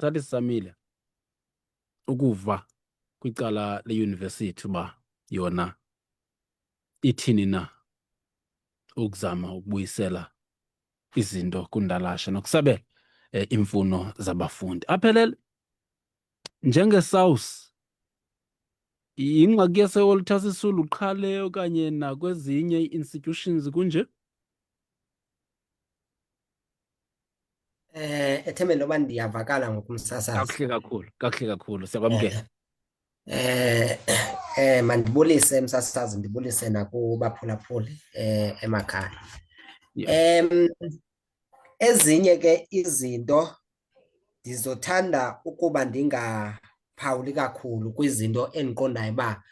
sathi sisamile ukuva kwicala leyunivesithi uba yona ithini na ukuzama ukubuyisela izinto kundalasha nokusabela imfuno zabafundi. Aphelele njenge-SAWS yingxaki yaseWalter Sisulu qhale okanye nakwezinye ii-institutions kunje? Ethembeni loba ndiyavakala ngokumsasazi. Kakuhle kakhulu, siyakwamkela. Mandibulise msasazi, ndibulise nakubaphulaphuli emakhaya. Yeah. Ezinye ke izinto ndizothanda ukuba ndingaphawuli kakhulu kwizinto endiqondayo uba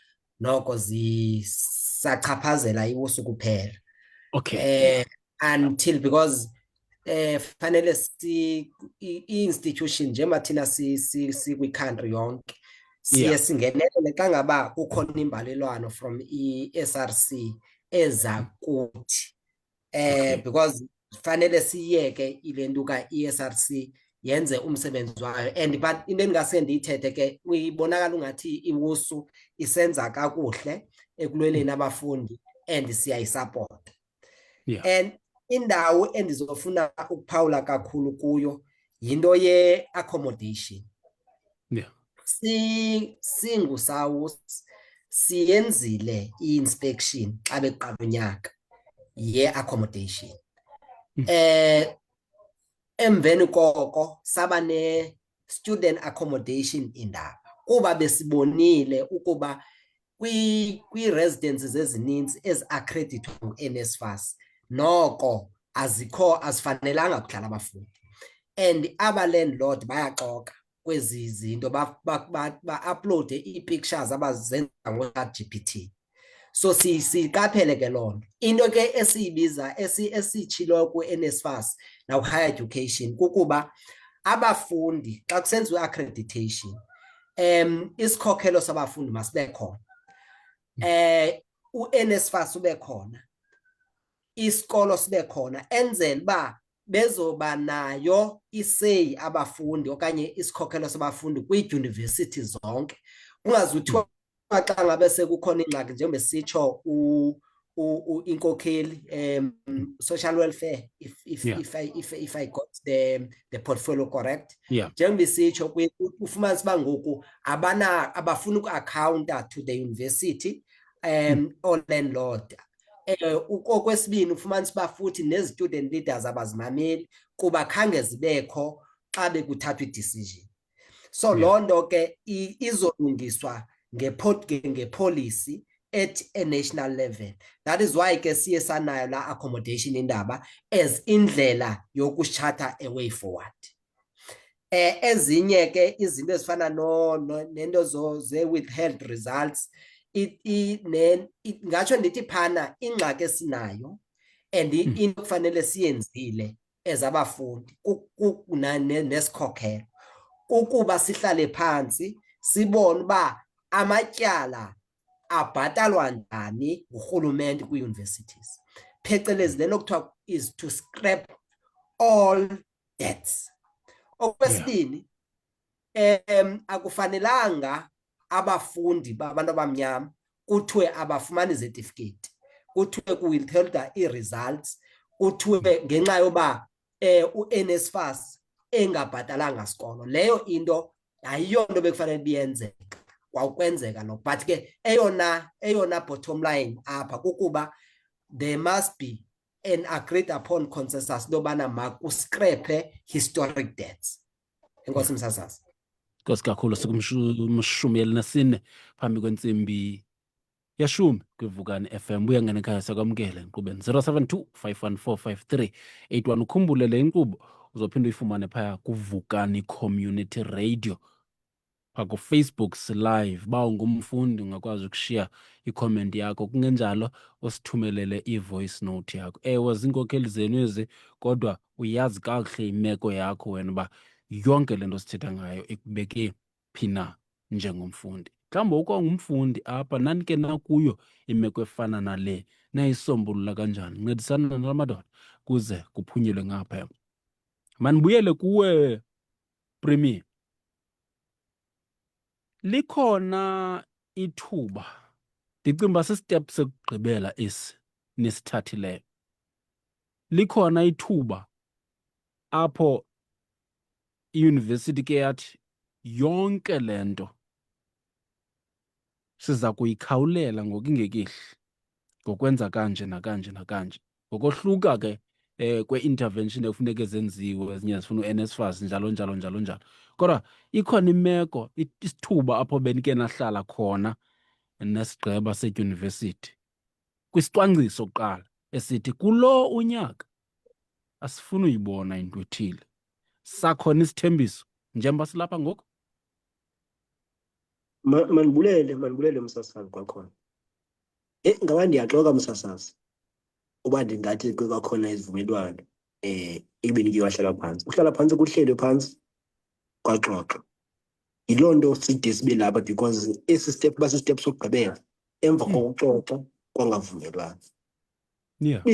noko zisachaphazela iWUSU kuphela. Okay. Until because fanele i-institution njengoba thina sikwi-country yonke siye singenelele xa ngaba kukhona imbalelwano from i-SRC eza kuthi because fanele siyeke ile nto ka-i-SRC yenze umsebenzi wayo. And but into endingase ndiyithethe ke ibonakala ungathi iWUSU isenza kakuhle ekulweleni abafundi and siyayisapota. And indawo endizofuna ukuphawula kakhulu kuyo yinto ye-accommodation. SAWS siyenzile i-inspection xa beqala unyaka ye-accommodation. Emveni koko saba ne-student accommodation indaba kuba besibonile ukuba kwii-residences ezininzi ezi-accreditwa ngu-NSFAS noko azifanelanga kuhlala abafundi, and aba-landlord bayaxoka kwezi zinto ba-uploade ii-pictures abazenza ngo-ChatGPT. So siyiqaphele ke loo nto. Into ke esiyibiza esitshilo ku-NSFAS naku-higher education kukuba abafundi xa kusenziwa i-accreditation isikhokhelo sabafundi masibe khona, u-NSFAS ube khona, isikolo sibe khona, enzela uba bezoba nayo isey abafundi okanye isikhokhelo sabafundi kwiidyunivesithi zonke. Ungazuthiwa xa ngabe sekukhona ingxaki njengoba sitsho inkokheli social welfare, if I got the portfolio correct. Njengoba isitsho ufumanise uba ngoku abafuni uku-accounta to the university or landlord. Okwesibini ufumanise uba futhi nezi-student leaders abazimameli kuba khange zibekho xa bekuthathwa i-decision. So loo nto ke izolungiswa ngepolicy at a national level. That is why ke siye sanayo la accommodation indaba as indlela yokushatha a way forward. Ezinye ke izinto ezifana nento ze-withheld results, ngatsho ndithi phana ingxaki esinayo and into kufanele siyenzile ezabafundi nesikhokhelo ukuba sihlale phantsi sibone uba amatyala abhatalwa njani ngurhulumente kwii-universities, phecelezi le nto kuthiwa is to scrap all debts. Okwesibini, akufanelanga abafundi babantu abamnyama kuthiwe abafumani zetifiketi, kuthiwe kuwithholda ii-results, kuthiwe ngenxa yoba u-NSFAS engabhatalanga sikolo. Leyo into ayiyo nto bekufanele biyenzeka kwawukwenzeka lokho. But ke eyona bottom line apha kukuba there must be an agreed upon consensus into yobana makuskrephe historic debts. Enkosi msasazi. Nkosi kakhulu, sikumshumi elinesine phambi kwentsimbi yeshumi kwiVukani FM. Buya ngene ekhaya sakwamkele enkqubeni 072 514 5381. Ukhumbule le inkqubo uzophinda uyifumane phaya kuVukani Community Radio phaa kuFacebook live. Ba ungumfundi ungakwazi ukushiya ikhomenti yakho, kungenjalo usithumelele i-voice note yakho. Ewe ziinkokheli zenu ezi, kodwa uyazi kakuhle imeko yakho wena uba yonke le nto sithetha ngayo ikubeke phi na njengomfundi. Mhlawumbi ukwangumfundi apha nanike nakuyo imeko efana nale, nayisombulula kanjani? Ncedisana nala madoda kuze kuphunyelwe ngaphaya. Mandibuyele kuwe Premier. likhona ithuba, ndicinga uba sisitep sekugqibela esi nisithathileyo. Likhona ithuba apho iyunivesithi ke yathi yonke le nto siza kuyikhawulela ngokungekehli, ngokwenza kanje nakanje nakanje, ngokohluka ke kwe-intervention ekufuneke zenziwe, ezinye zifuna u-NSFAS njalo njalo njalo njalo. Kodwa ikhona imeko, isithuba apho benike nahlala khona nesigqeba sedyunivesithi kwisicwangciso kuqala esithi kulo unyaka asifuni uyibona into ethile, sakhona isithembiso njengoba silapha ngoku. Mandibulele msasazi kwakhona. Ngaba ndiyaxoka msasazi uba ndingathi kwakhona izivumelwano ebenike wahlala phantsi. Uhlala phantsi kuhlelwe phantsi kwaxoxwa. Yiloo nto side sibe lapha because esi step basistep sokugqibela emva kokuxoxa kwangavumelwano. Yeah.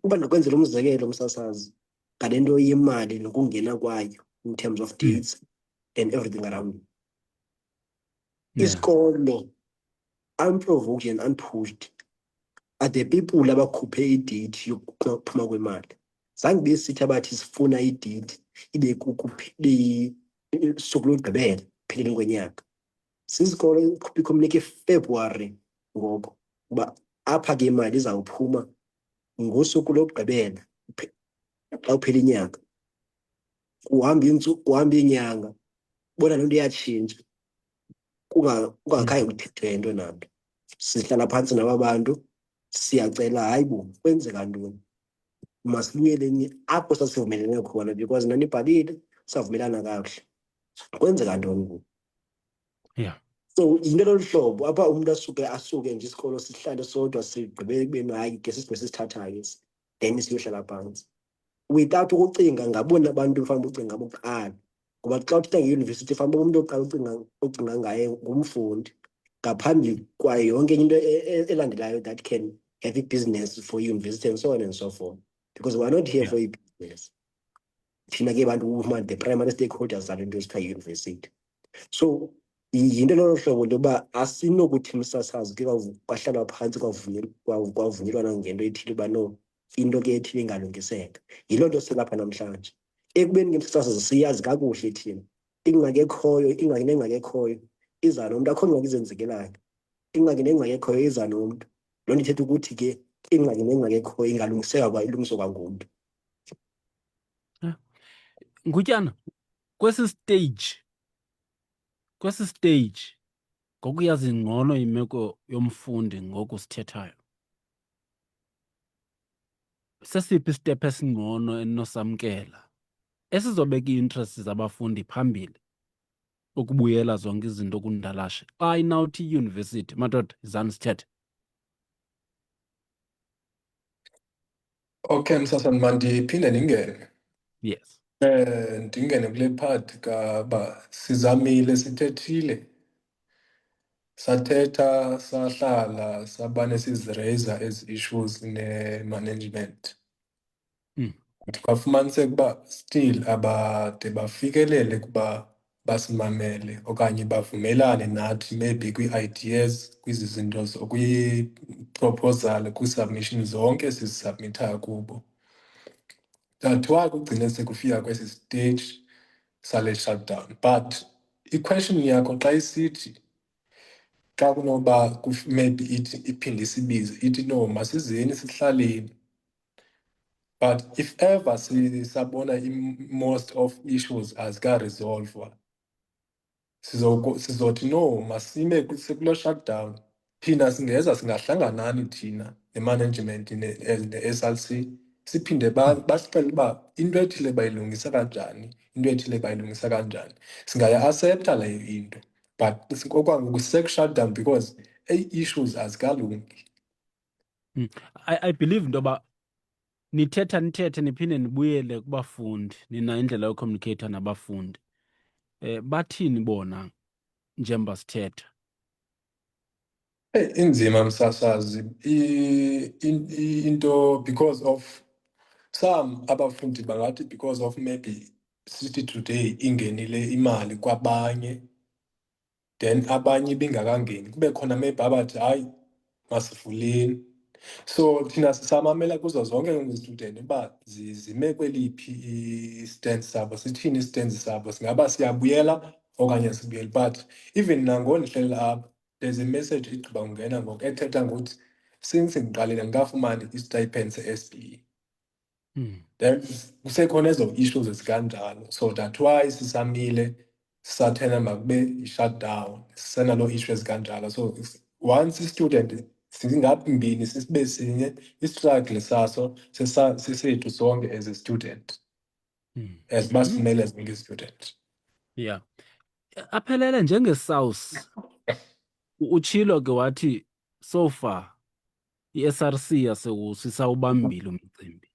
Uba ndakwenzela umzekelo msasazi ngale nto yemali nokungena kwayo in terms of dates and everything around. Isikolo unprovoked and unpushed are the people abakhuphe idate yokuphuma kwemali. Zange besithi abathi sifuna idate ibe suku lokugqibela phelele kwenyaka. Sisikolo ikhuphe icommunique February ngoku uba apha ke imali izawuphuma ngosuku lokugqibela xa uphela inyanga. Kuhamba iinyanga bona loo nto iyatshintsha kungakhange kuthethwe into nanto. Sihlala phantsi naba bantu siyacela, hayi bo kwenzeka ntoni, masibuyeleni apho sasivumelene khona because nanibhalile savumelana kakuhle, kwenzeka ntoni ngoku. Yeah. So yinto lolu hlobo apha umntu asuke nje isikolo sihlale sodwa sigqibele ekubeni hayi ke sisigqibe sisithathayo esi then siyohlala phantsi without ukucinga ngabona abantu ufanele ucinga ngabo kuqala. Ngoba xa uthetha ngeyunivesithi ufanele umntu oqala ucinga ngaye ngumfundi ngaphambi kwayo yonke into elandelayo that can have a business for university and so on and so forth, because we are not here for a business. Thina ke bantu the primary stakeholders zale nto esithiwa yiyunivesithi. So yinto lolo hlobo loba asinokuthi msasazi ke kwahlalwa phantsi kwavunyelwana ngento ethile uba no into ke ethile ingalungiseka. Yiloo nto silapha namhlanje ekubeni ke msasazi siyazi kakuhle thina ingxaki nengxaki iza nomntu, akho ngxaki izenzekelayo. Ingxaki nengxaki ekhoyo iza nomntu. Loo nto ithetha ukuthi ke ingxaki nengxaki ekhoyo ingalungiseka ilungiswa kwangumntu. Ngutyana, kwesi stage ngokuyazi ngcono imeko yomfundi ngoku sithethayo, sesiphi isitephu esingcono endinosamkela esizobeka ii-interests zabafundi phambili ukubuyela zonke izinto kundalashe xa inawuthi iyunivesithi madoda izani sithethe? Okay msasana, mandiphinde ndingene. Yes. Ndingene kule part kaba sizamile sithethile, sathetha sahlala sabane sizireyza ezi issues ne-management. Kwafumaniseka uba still abade bafikelele kuba basimamele okanye bavumelane nathi maybe kwii-ideas, kwizizinto kwii-proposal, kwii-submission zonke sizisabmithayo kubo. That's why kugcine sekufika kwesi stage sale shutdown. But i-question yakho xa isithi xa kunoba maybe ithi iphinde isibize ithi no masizeni sihlaleni. But if ever sabona most of issues azika-resolvwa, sizothi no masime sekulo shutdown, phinda singeza singahlanganani thina ne-management ne-SRC siphinde basixele uba into ethile bayilungisa kanjani, into ethile bayilungisa kanjani. Singaya-accepta leyo into, but okwangoku sisekushutdown because issues azikalungi. I believe into yoba nithethe niphinde nibuyele kubafundi, nina indlela yocommunicata nabafundi. Bathini bona njengoba sithetha? Inzima msasazi into because of some abafundi bangathi because of maybe sithi today ingenile imali kwabanye then abanye bengakangeni kube khona maybe abathi hayi masivuleni. So thina sisamamela kuzo zonke izitudent uba zime kweliphi i-stand sabo, sithini i-stand sabo, singaba siyabuyela okanye sibuyeli. But even nangona ndihlela apha, there's a message igqiba ungena ngoku ethetha ngokuthi since ngiqalile ngikafumani i-stipend se-SBE. Then kusekhona ezo issues ezikanjalo, so that's why sisamile sisathena makube i-shutdown, sisenalo issue ezikanjalo. So once i-student singaphambini sibe sinye, i-struggle saso sisethu sonke as a student, as basimele as nge-student. Yeah. Aphelele njenge-SAWS uchilo ke wathi so far i-SRC sisawubambile umcimbi.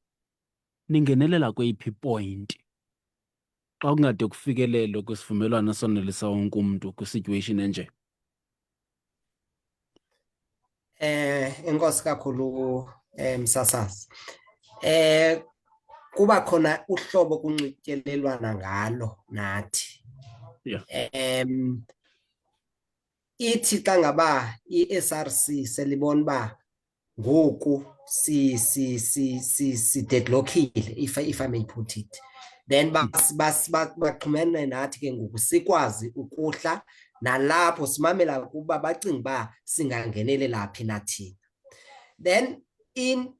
Ningenelela kweyiphi point xa kungade kufikelelo kwisivumelwano sonelisa wonke umuntu kwi-situation enje? Enkosi kakhulu Msasazi. Kuba khona uhlobo kunxityelelwana ngalo nathi. Yeah. Ithi xa ngaba i-SRC selibona ba ngoku si deadlockile, if I may put it, then baxhumene nathi ke ngoku sikwazi ukuhla nalapho simamela kuba bacinga ba singangenelela phi nathi. Then in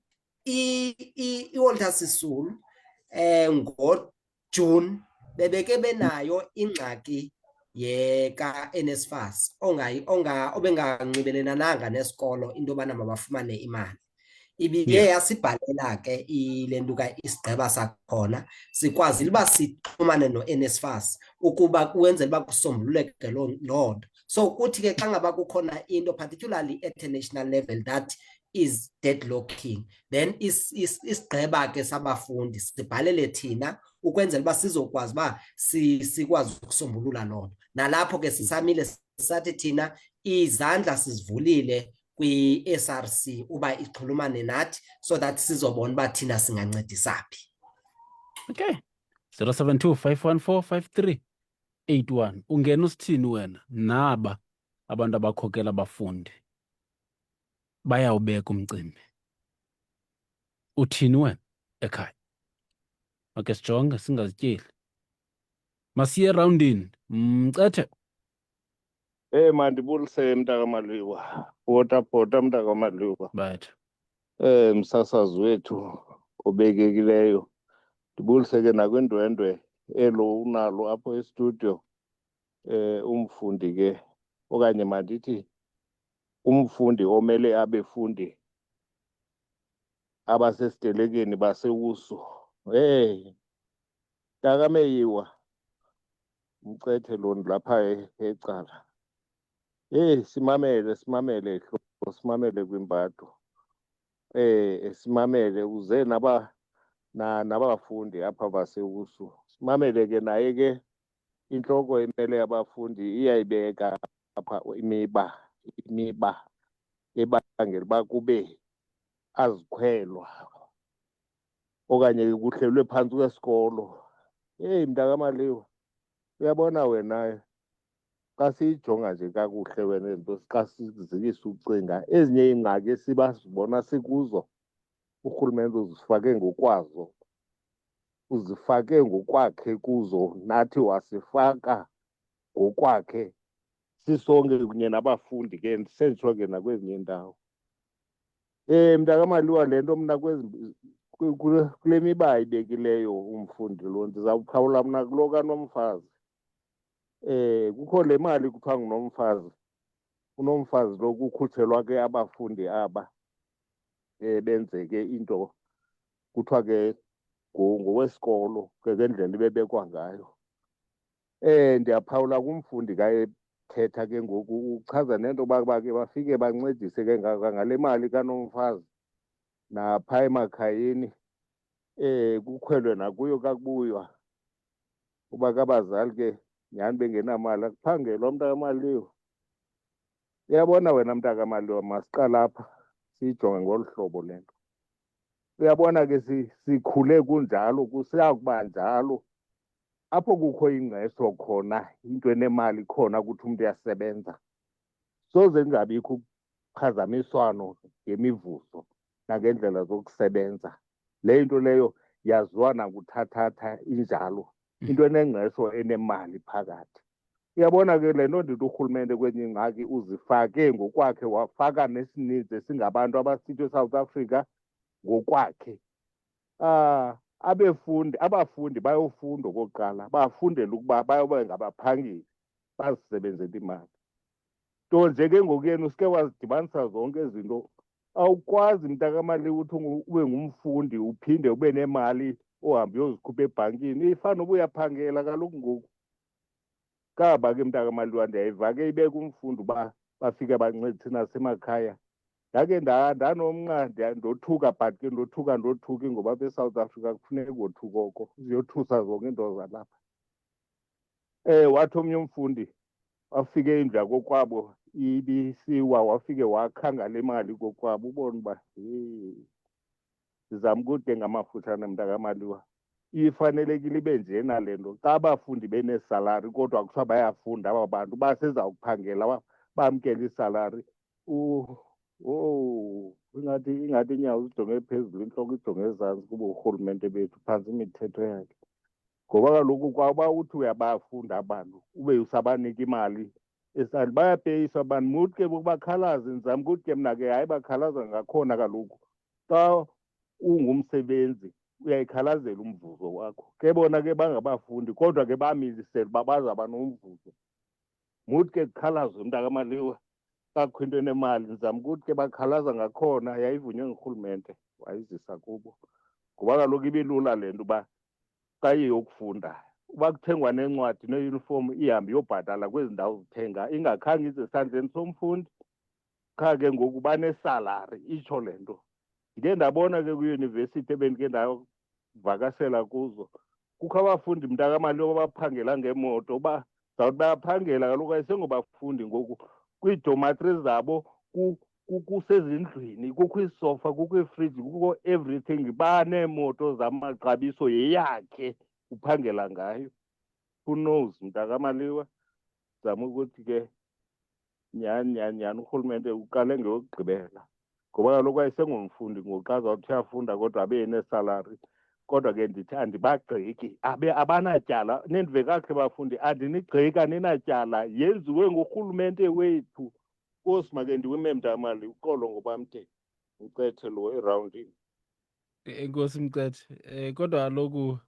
iWalter Sisulu ngoJune bebeke benayo ingxaki yeka NSFAS obenganxibelelananga nesikolo into yobana mabafumane imali. Ibiye yasibhalela ke ile nto isigqeba sakhona sikwazile uba sixhumane no-NSFAS ukuba kwenzela uba kusombululeke loo nto. So kuthi ke xa ngaba kukhona into particularly at a national level that is deadlocking, then isigqeba ke sabafundi sibhalele thina ukwenzela uba sizokwazi uba sikwazi ukusombulula loo nto. Nalapho ke sisamile sathi thina izandla sizivulile kwi-SRC uba ixhulumane nathi so that sizobona uba thina singancedisa phi. Okay. 072-514-5381. Ungena usithini wena naba abantu abakhokela abafundi bayawubeka umcimbi? Uthini wena ekhaya? Ake sijonge singazityeli. Masiye erawundini. Mcethe. Mandibulise mntakaMaliwa. Bhota mntakaMaliwa. Right. Msasazi wethu obekekileyo. Ndibulise ke nakwindwendwe elo unalo apho estudio. Umfundi ke okanye mandithi umfundi omele abefundi abasesitelekeni basewusu. MntakaMeyiwa. Mcethe lona lapha ecala. Simamele kwimpatho. Simamele uze nabafundi apha basewusu. Simamele ke naye ke intloko emele abafundi iyayibeka apha imiba ebangela uba kube azikhwelwa okanye kuhlelwe phantsi kwesikolo. MntakaMaliwa, uyabona wena xa siyijonga nje kakuhle wena nto xa sizikisa ucinga ezinye iingxaki sibazibona sikuzo urhulumente uzifake ngokwakhe kuzo, nathi wasifaka ngokwakhe sisonke kunye nabafundi ke ndisenditsho ke nakwezinye iindawo. MntakaMaliwa, le nto mna kule miba ayibekileyo umfundi lo ndizawuphawula mna kulo kaNomfazi. Kukho le mali kuthiwa nguNomfazi. UNomfazi lo kukhutshelwa ke abafundi aba benzeke into kuthiwa ke ngowesikolo ke ngendlela ibebekwa ngayo. Ndiyaphawula kumfundi kayethetha ke ngoku uchaza nento yoba ke bafike bancedise ke ngale mali kaNomfazi napha emakhayeni kukhwelwe nakuyo kakubuywa uba kabazali ke nyhani bengenamali akuphangelwa mntakaMaliwa. Uyabona wena mntakaMaliwa, masiqale apha siyijonge ngolu hlobo le nto. Uyabona ke sikhule kunjalo, kusiya kuba njalo apho kukho ingqesho khona into enemali khona ukuthi umuntu uyasebenza soze kungabikho ukuphazamiswano ngemivuzo nangendlela zokusebenza. Le nto leyo yaziwa nakuthathatha injalo, into enengqesho enemali phakathi. Uyabona ke le nto ndithi urhulumente kwenye ingxaki uzifake ngokwakhe, wafaka nesininzi esingabantu abasithe eSouth Africa ngokwakhe. Abafundi bayofunda okokuqala, bafundele ukuba bayobe ngabaphangeli, bazisebenzele imali. Nto nje ke ngoku yena usike wazidibanisa zonke izinto. Awukwazi mntakamali ukuthi ube ngumfundi uphinde ube nemali ohambe uyozikhupha ebhankini. Ifana uba uyaphangela kaloku ngoku. Kaba ke mntakamali ndiyayiva ke ibeka umfundi uba bafike bancedise nasemakhaya. Ndake ndanomnqa ndothuka, but ke ndothuki ngoba apha eSouth Africa kufuneka ngothuka oko ziyothusa zonke into zalapha. Wathi omnye umfundi wafike indlu yakokwabo ibisiwa, wafike wakhanga le mali kokwabo, ubone uba ndizama ukude ngamafutshane mntakamaliwa. Ifanelekile ibe njena le nto xa abafundi beneesalari kodwa kuthiwa bayafunda aba bantu basezawuphangela bamkele isalari. Ingathi iinyawo zijonge phezulu, intloko ijonge ezantsi kuba urhulumente bethu phantsi imithetho yakhe. Ngoba kaloku kwaba uthi uyabafunda abantu ube usabanika imali esali bayapeyiswa abantu. Muthi ke bakhalaze, ndizama ukuthi ke mna ke hayi bakhalaza ngakhona kaloku. Xa ungumsebenzi uyayikhalazela umvuzo wakho. Ke bona ke bangabafundi kodwa ke bamilisele uba bazawuba nomvuzo. Muthi ke kukhalazwe mntakamaliwa xa kukho into enemali. Ndizama ukuthi ke bakhalaza ngakhona, yayivunywe ngurhulumente wayizisa kubo. Ngoba kaloku ibilula le nto uba xa iyokufunda uba kuthengwa neencwadi neeyunifomu ihambe iyobhatala kwezi ndawo zithenga, ingakhange ize esandleni somfundi. Qha ke ngoku banesalari, itsho le nto. Ndike ndabona ke kwiyunivesithi ebendike ndavakasela kuzo, kukho abafundi mntakamali baphangela ngeemoto uba zawuthi bayaphangela kaloku ayisengobafundi ngoku. Kwiidomatri zabo kusezindlwini, kukho iisofa, kukho iifriji, kukho everything. Baneemoto zamaxabiso yeyakhe, uphangela ngayo. Who knows mntakamaliwa? Zama ukuthi ke nyhani urhulumente uqale ngeyokugqibela, ngoba kaloku ayisengomfundi ngoku xa zawuthi uyafunda kodwa abe nesalari. Kodwa ke ndithi andibagxeki, abanatyala. Nendive kakuhle bafundi, andinigxeki, aninatyala, yenziwe ngurhulumente wethu. Nkosi make ndiwime mntamali, uxolo ngobamde ucethe lo erawundini. Enkosi Mcethe. Kodwa kaloku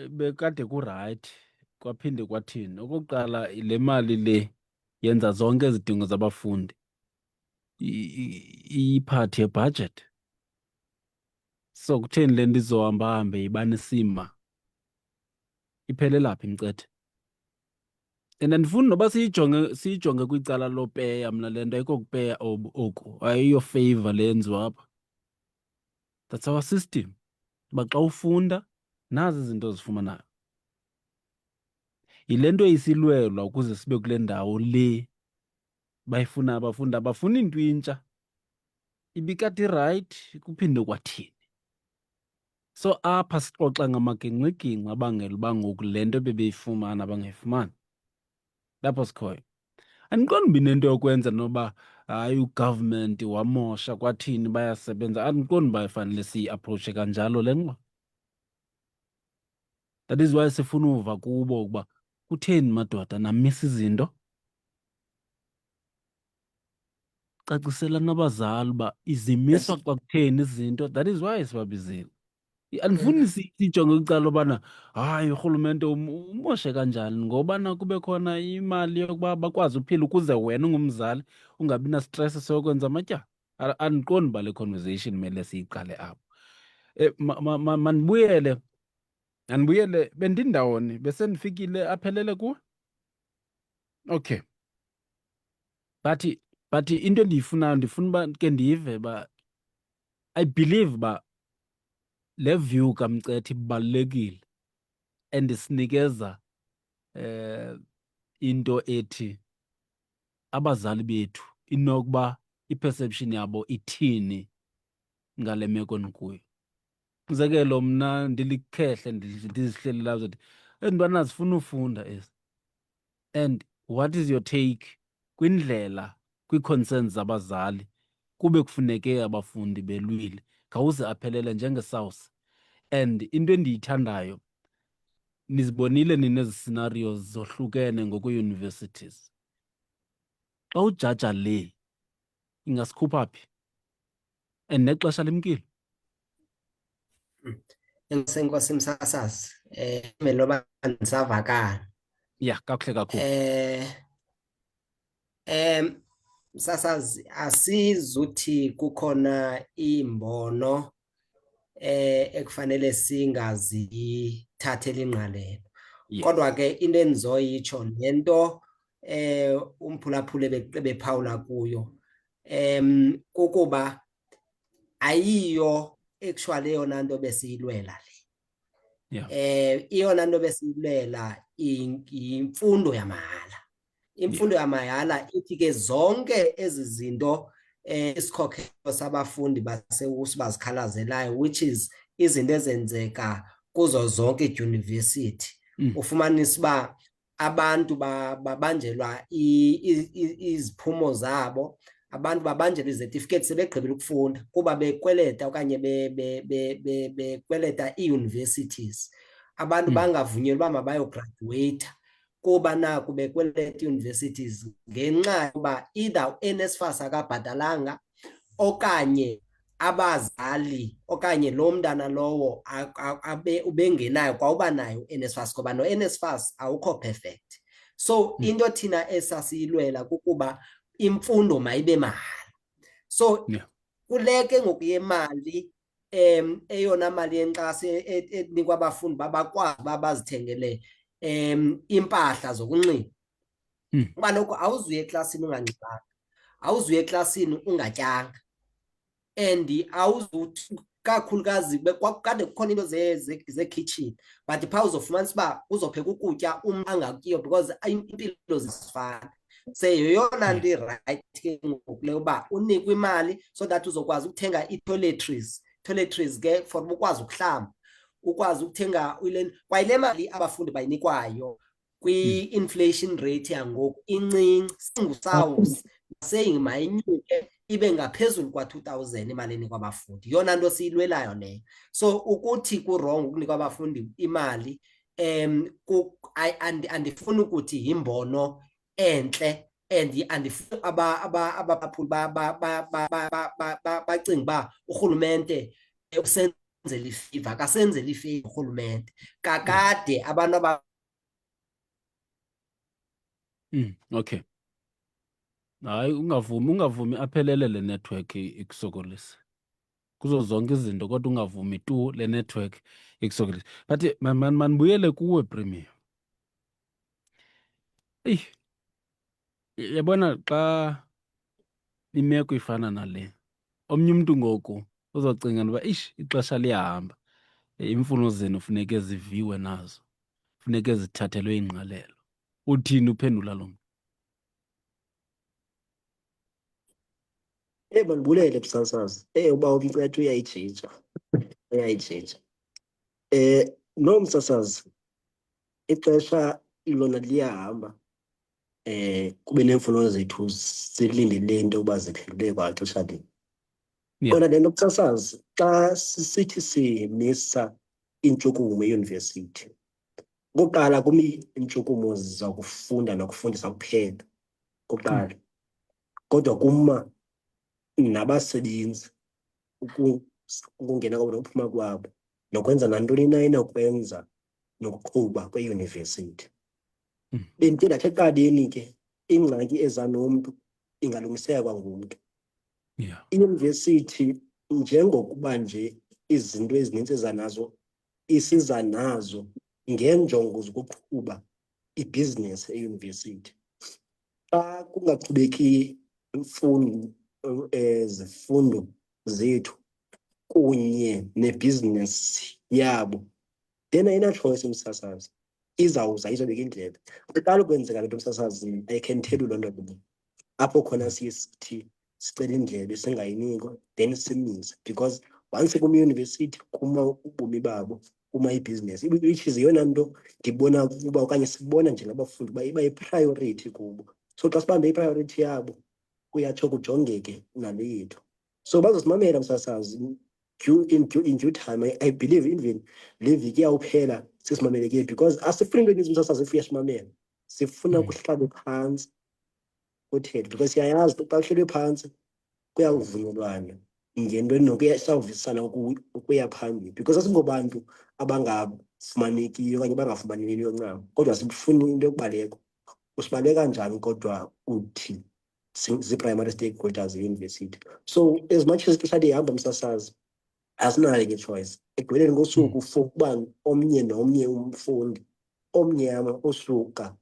bekade kurayithi kwaphinde kwathini. Okokuqala le mali le yenza zonke izidingo zabafundi, iyiphathi yebhajethi. So kutheni le nto izohamba ibanisima? Iphelela phi Mcethe? And andifuni noba siyijonge kwicala lopeya. Mna le nto ayiko kupeya oku, ayiyo favor le yenziwa apha. That's our system. Uba xa ufunda nazi izinto ozifumanayo. Yile nto isilwelwa ukuze sibe kule ndawo le bayifuna abafundi. Abafuni nto intsha, ibikade irayithi kuphinde kwathini. So apha sixoxa ngamagingxigingxi abangela uba ngoku le nto bebeyifumana bangayifumani. Lapho sikhoyo. Andiqondi uba inento yokwenza noba hayi ugovernment wamosha kwathini bayasebenza. Andiqondi uba fanele siyi-aproache kanjalo le ngxoxo. That is why sifuna uva kubo ukuba kutheni madoda namisa izinto. Cacisela nabazali uba izimiswa xa kutheni izinto. That is why sibabizile. Andifuni sijonge kwicala lobana hayi urhulumente umoshe kanjani ngobana kube khona imali yokuba bakwazi uphila ukuze wena ungumzali ungabi nastresi sokwenza amatyala. Andiqondi uba le conversation mele siyiqale apho. Mandibuyele bendindawoni, besendifikile aphelele kuwe? Okay. But into endiyifunayo ndifuna uba ke ndiyive uba I believe uba le view kaMcethe ibalulekile and isinikeza into ethi abazali bethu inokuba i-perception yabo ithini ngale meko nikuyo. Umzekelo mna ndilikhehle ndizihlelela zothi ezintwana zifuna ufunda ezi. And what is your take kwindlela kwii-concerns zabazali kube kufuneke abafundi belwile khawuze aphelele njenge-SAWS? And into endiyithandayo nizibonile nina ezi scenarios zohlukene ngokwe-universities. Xa ujaja le ingasikhupha phi? And nexesha limkile. Enkosi Msasazi, meloba ndisavakala. Yeah, kakuhle kakhulu. Msasazi, asizuthi kukhona imbono ekufanele singazithatheli ingqalelo. Kodwa ke into endizoyitsho nento umphulaphule bephawula kuyo kukuba ayiyo actually eyona nto besiyilwela le. Iyona nto besiyilwela imfundo yamahala. Imfundo yamahala ithi ke zonke ezi zinto isikhokhelo sabafundi bazikhalazelayo, which is izinto ezenzeka kuzo zonke idyunivesithi. Ufumanisa uba abantu babanjelwa iziphumo zabo, abantu babanjelwa izetifiketi sebegqibile ukufunda kuba bekweleta okanye bekweleta ii-universities. Abantu bangavunyelwa uba mabayograduweyitha kuba naku bekweleta ii-universities ngenxa yoba either uNSFAS akabhatalanga okanye abazali okanye lo mntana lowo ubengenayo kwauba nayo uNSFAS, ngoba no-NSFAS awukho perfect. So into thina esasiyilwela kukuba imfundo mayibe mahala. So kuleke ngoku yemali eyona mali yenkxaso enikwa abafundi babakwazi uba bazithengele impahla zokunxiba. Kuba kaloku awuzuya eklasini unganxibanga, awuzuya eklasini ungatyanga, and awuzuthi kakhulukazi kwakukade kukhona into zekhitshini but phaa uzofumanisa uba uzopheka ukutya angakutyiyo because impilo zisifana. Seyeyona nto irayithi ke ngoku leyo uba unikwe imali so that uzokwazi ukuthenga ii-toiletries ke for ukwazi ukuhlamba, ukwazi ukuthenga kwayile mali abafundi bayinikwayo kwi-inflation rate yangoku incinci. SAWS seyimayinyuke ibe ngaphezulu kwa-2,000 emalini kwabafundi. Yona nto siyilwelayo leyo. So ukuthi kurongo ukunikwa abafundi imali andifuni ukuthi yimbono entle, and andifuni abaphulaphuli bacinga uba urhulumente usenzela ifiva. Akasenzeli ifiva urhulumente. Kakade abantu Okay. Hayi, ungavumi aphelele le network ikusokolisa kuzo zonke izinto, kodwa ungavumi tu le network ikusokolisa. But manibuyele kuwe Premier. Yabona xa imeko ifana nale, omnye umntu ngoku uzocinga uba ixesha liyahamba, iimfuno zenu funeke ziviwe nazo, funeke zithathelwe ingqalelo. Uthini uphendula lo mntu? Mandibulele Msasazi. Uba umcetha uyayitshintsha. No Msasazi, ixesha lona liyahamba. Kube neemfuno zethu silindele into yokuba ziphelele kwaxesha linye. Kodwa le nto Msasazi, xa sisithi simisa intshukumo eyunivesithi, okokuqala kumi iintshukumo zakufunda nokufundisa kuphela okokuqala, kodwa kuma nabasebenzi ukungena kwabo nokuphuma kwabo nokwenza nantoni na inokwenza nokuqhuba kweyunivesithi. Bendithe ndathi ekuqaleni ke ingxaki eza nomntu ingalungiseka kwangumntu. Iyunivesithi njengokuba nje izinto ezinintsi isiza nazo ngeenjongo zokuqhuba ibhizinesi eyunivesithi. Xa kungaqhubeki zifundo zethu kunye nebhizinesi yabo, then ayina-choice Msasazi, izawuza izobeka indlela. Kuqala ukwenzeka le nto Msasazi, I can tell you loo nto leyo. Apho khona siye sithi sicela indlebe singayinikwa then simise, because once kuma-university kuma ubomi babo, kuma ibhizinesi, which is yeyona nto ndibona ukuba okanye sibona njengabafundi uba iba yipriority kubo. So xa sibambe ipriority yabo kuyatsho kujongeke nale yethu. So bazosimamela msasazi in due time. I believe even le veki iyawuphela sesimamelekile, because asifuni into eninzi msasazi if uyasimamela. Sifuna kuhlalwe phantsi kuthethwe, because siyayazi xa kuhlelwe phantsi kuyawuvunyelwana ngento sawuvisana ukuya phambili, because asingobantu abangafumanekiyo okanye bangafumaneliyo ncam, kodwa sifuni into yokubaleka. Usibaleka njani kodwa uthi zii-primary stakeholders ye-university. So as much as ixesha lihamba msasazi, asinayo ke choice. Ekugqibeleni ngosuku for uba omnye nomnye umfundi omnyama osuka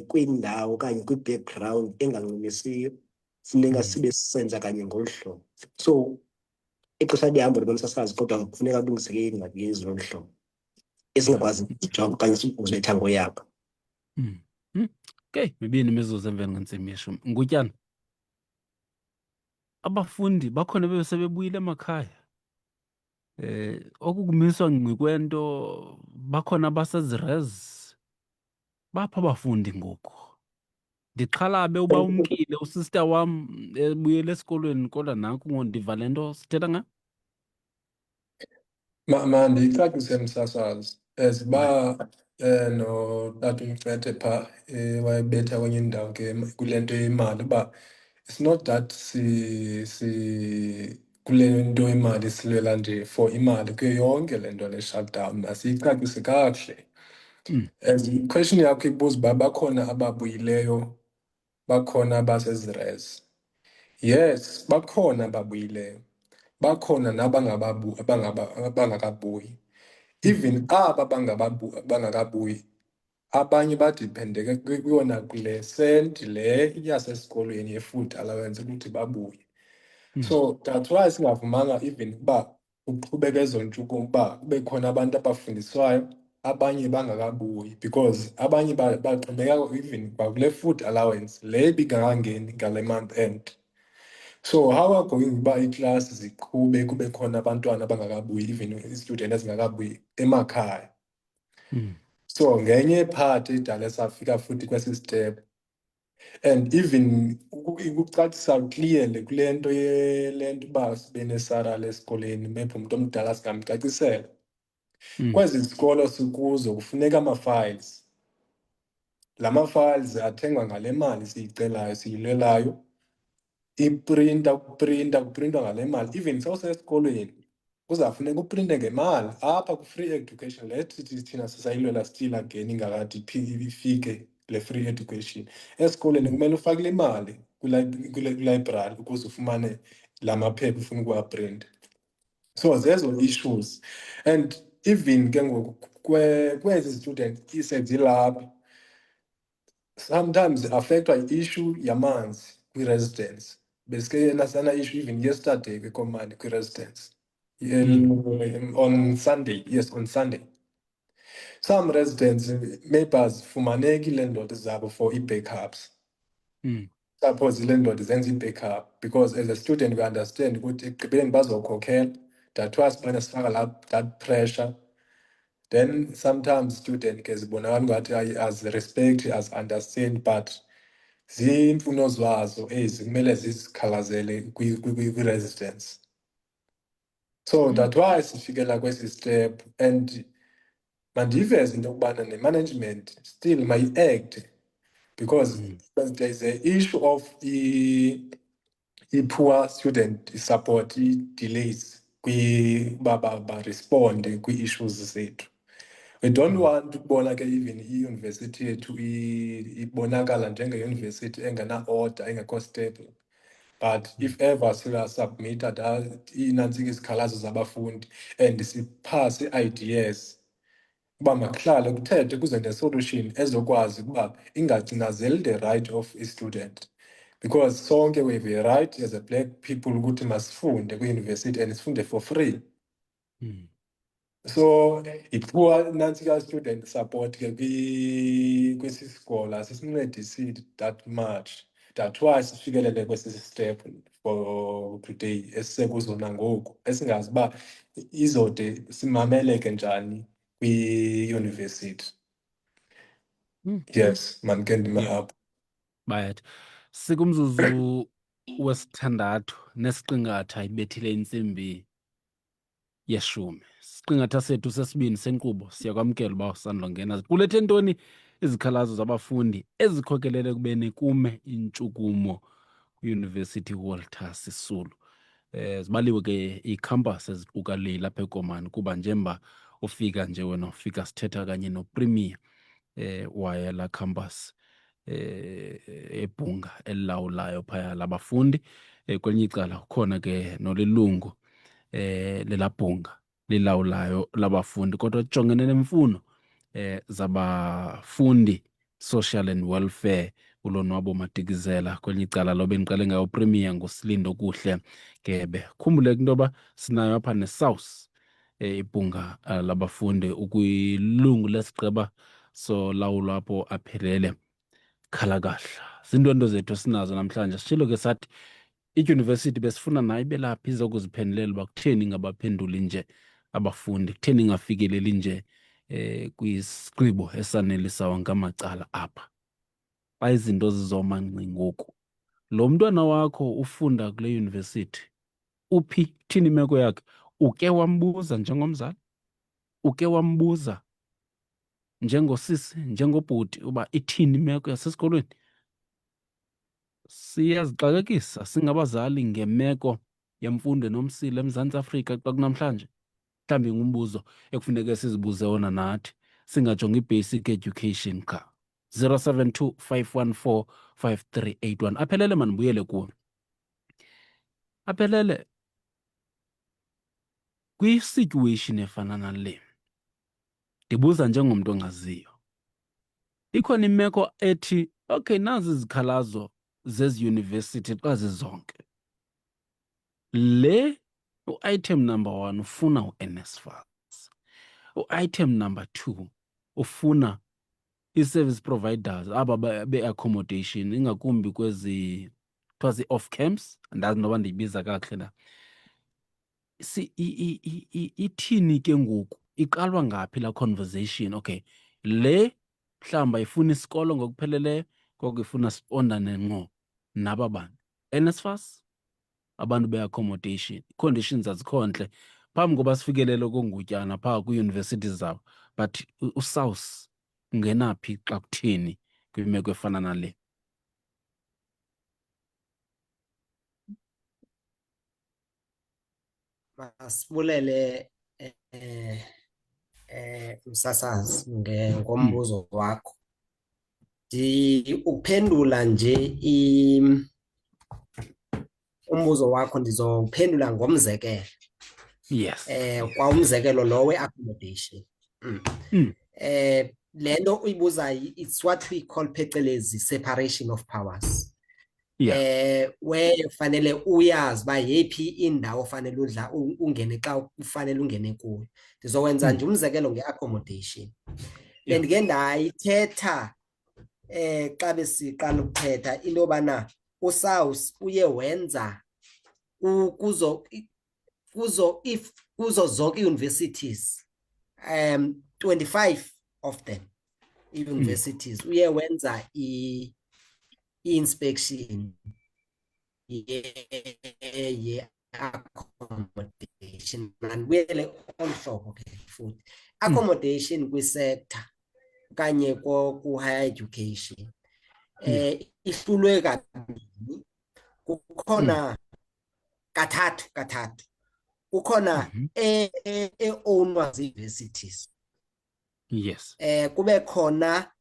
kwindawo okanye kwi-background engancumisiyo funeka sibe senza kanye ngolu hlobo. So ixesha lihamba nomsasazi, kodwa kufuneka kulungiseke ingxaki ezilolu hlobo esingakwazi ukujonga okanye sikuzibetha ngoyapha. Okay, mibini imizuzu emveni kwentsimbi yeshumi. Ngutyana, abafundi bakhona bebesebebuyile emakhaya. Okukumiswa ngkwento bakhona basezirez. Bapha abafundi ngoku. Ndixhalabe uba umkile usister wam ebuyele esikolweni, kodwa nanku ngondiva le nto sithetha ngayo. Mandiyicacise msasazi, as uba notata uMfethe phaa wayebetha kwenye indawo ke kule nto yemali, uba it's not that kule nto imali silwela nje for imali, kuyo yonke le nto le-shutdown. Masiyicacise kakuhle. As i-question yakho ibuza uba bakhona ababuyileyo, bakhona abasezirez. Yes, bakhona ababuyileyo, bakhona abangakabuyi. Even aba bangakabuyi, abanye badiphendeke kuyona kule senti le yasesikolweni ye-food allowance ukuthi babuye. So that's why singavumanga even uba uqhubeke ezo ntshukumo uba kube khona abantu abafundiswayo, abanye bangakabuyi, because abanye baxhomekeka even kwakule food allowance le bingakangeni ngale month end. So how are going uba iiklasi ziqhube kube khona abantwana abangakabuyi, even i-student ezingakabuyi emakhaya? So ngenye part idale safika futhi kwesi step, and even ukucacisa clearly kule nto le nto uba sibe nesarala esikoleni, maybe umntu omdala singamcacisela. Kwezi zikolo sikuzo kufuneka ama-files. La ma-files athengwa ngale mali siyicelayo, siyilwelayo. Kuprintwa ngale mali. Even sawusesikolweni kuzawufuneka uprinte ngemali apha ku-free education le thina sisayilwela still again ingakade ifike le free education. Esikolweni kumele ufake le mali kwilibrary ukuze ufumane la maphepha ufuna ukuwaprinta. So zezo issues, and even ke ngoku kwezi student isezilapha, sometimes affectwa yi-issue yamanzi kwi-residence. Basically, nasana issue even yesterday kwikomani kwi-residence. On Sunday, yes, on Sunday. Some residents maybe azifumaneki iilandlord zabo for ii-backups. Suppose iilandlord zenza i-backup, because as a student we understand ukuthi ekugqibeleni bazokhokhela. That's why sibana sifaka that pressure. Then sometimes student ke zibonakala ngathi as-respect, as-understand, but ziimfuno zazo ezi kumele zizikhalazele kwi-residence. So that's why sifikela kwesi step, and mandiveze into yokubana ne-management still mayi-act, because there's an issue of i-poor student support, i-delays ba-responde kwii-issues zethu. We don't want ukubona ke even i-university yethu ibonakala njengeyunivesithi engena-order, engekho stable. But if ever siyasubmitha inantsika izikhalazo zabafundi and siphase ii-ideas uba makuhlale kuthethwe kuze ne-solution ezokwazi ukuba ingacinazeli the right of i-student, because sonke we have a right as a black people ukuthi masifunde kwi-university and sifunde for free. So i-poor nantsika student support ke kwesi sikolo asisincedisile that much. That's why sifikelele kwesi step for today esisekuzona ngoku esingazi uba izode simameleke njani kwiyunivesithi. Yes, mandike ndime apho. Bayat. Sikumzuzu wesithandathu nesiqingatha ibethile intsimbi yeshumi. Isiqingatha sethu sesibini senkqubo siyakwamkela uba usandla ngena. Ziqulethe ntoni izikhalazo zabafundi ezikhokelele ekubeni kume intshukumo kwiYunivesithi Walter Sisulu? Zibaliwe ke iikhampasi eziquka le lapha eKomani kuba njengoba ufika nje wena ufika sithetha kanye nopremier waya la campus ebhunga elilawulayo phaya labafundi. Kwelinye icala ukhona ke nolilungu lelabhunga lilawulayo labafundi, kodwa jongene nemfuno zabafundi, social and welfare, ulonwabo Madikizela. Kwelinye icala lobe ndiqale ngayo premier nguSilindo Kuhle Gebe. Khumbuleke into yoba sinayo apha neSouth ibhunga labafundi ukwilungu lesigqeba solawulo apho aphelele Khalakahla. Zintwento zethu sinazo namhlanje. Sitshilo ke sathi idyunivesithi besifuna nayo ibe lapha iza kuziphendulela uba kutheni ngabaphenduli nje abafundi, kutheni ingafikeleli nje kwisigqibo esanelisa wonke amacala apha. Xa izinto zizoma ngqi ngoku, lo mntwana wakho ufunda kule yunivesithi uphi, kuthini imeko yakhe? Uke wambuza njengomzali? Uke wambuza njengosisi, njengobhuti uba ithini imeko yasesikolweni? Siyazixakekisa singabazali ngemeko yemfundo enomsila eMzantsi Afrika xa kunamhlanje. Mhlawumbi ngumbuzo ekufuneke sizibuze wona nathi, singajongi i-basic education qha. 072 514 5381. Aphelele mandibuyele kuwe. Aphelele, kwi-situation efana nale, ndibuza njengomntu ongaziyo, ikhona imeko ethi okay, nazi izikhalazo zezi yunivesithi xa zizonke, le u-item number 1 ufuna u-NSFAS, u-item number 2 ufuna i-service providers aba be-accommodation, ingakumbi kwezi kuthiwa zii-off camps, andazi noba ndiyibiza kakuhle na. Ithini ke ngoku? Iqalwa ngaphi la conversation? Okay, le mhlawumbi ayifuna isikolo ngokupheleleyo, koko ifuna siqondane ngqo naba bantu. NSFAS, abantu be-accommodation, i-conditions azikho ntle phambi koba sifikelele kongutyana phaa kwiiyunivesithi zabo. But uSouth ungena phi xa kutheni kwimeko efana nale? Masibulele msasazi ngombuzo wakho. Uphendula nje umbuzo wakho ndizophendula ngomzekelo. Yes. Kwa umzekelo lo we-accommodation. Le nto uyibuzayo, it's what we call phecelezi separation of powers. Where fanele uyazi uba yephi indawo ofanele ungene xa ufanele ungene kuyo. Ndizowenza nje umzekelo nge-accommodation. Bendike ndayithetha xa besiqala ukuthetha into yobana uSouth uye wenza kuzo zonke ii-universities 25 of them i-universities uye wenza i-inspection ye-accommodation. Mandibuyele olhlobo ke futhi. Accommodation kwi-sector kanye ku-higher education ihlulwe kabini. Kukhona kathathu. Kukhona e-ownwa zii-universities. Yes. Kube khona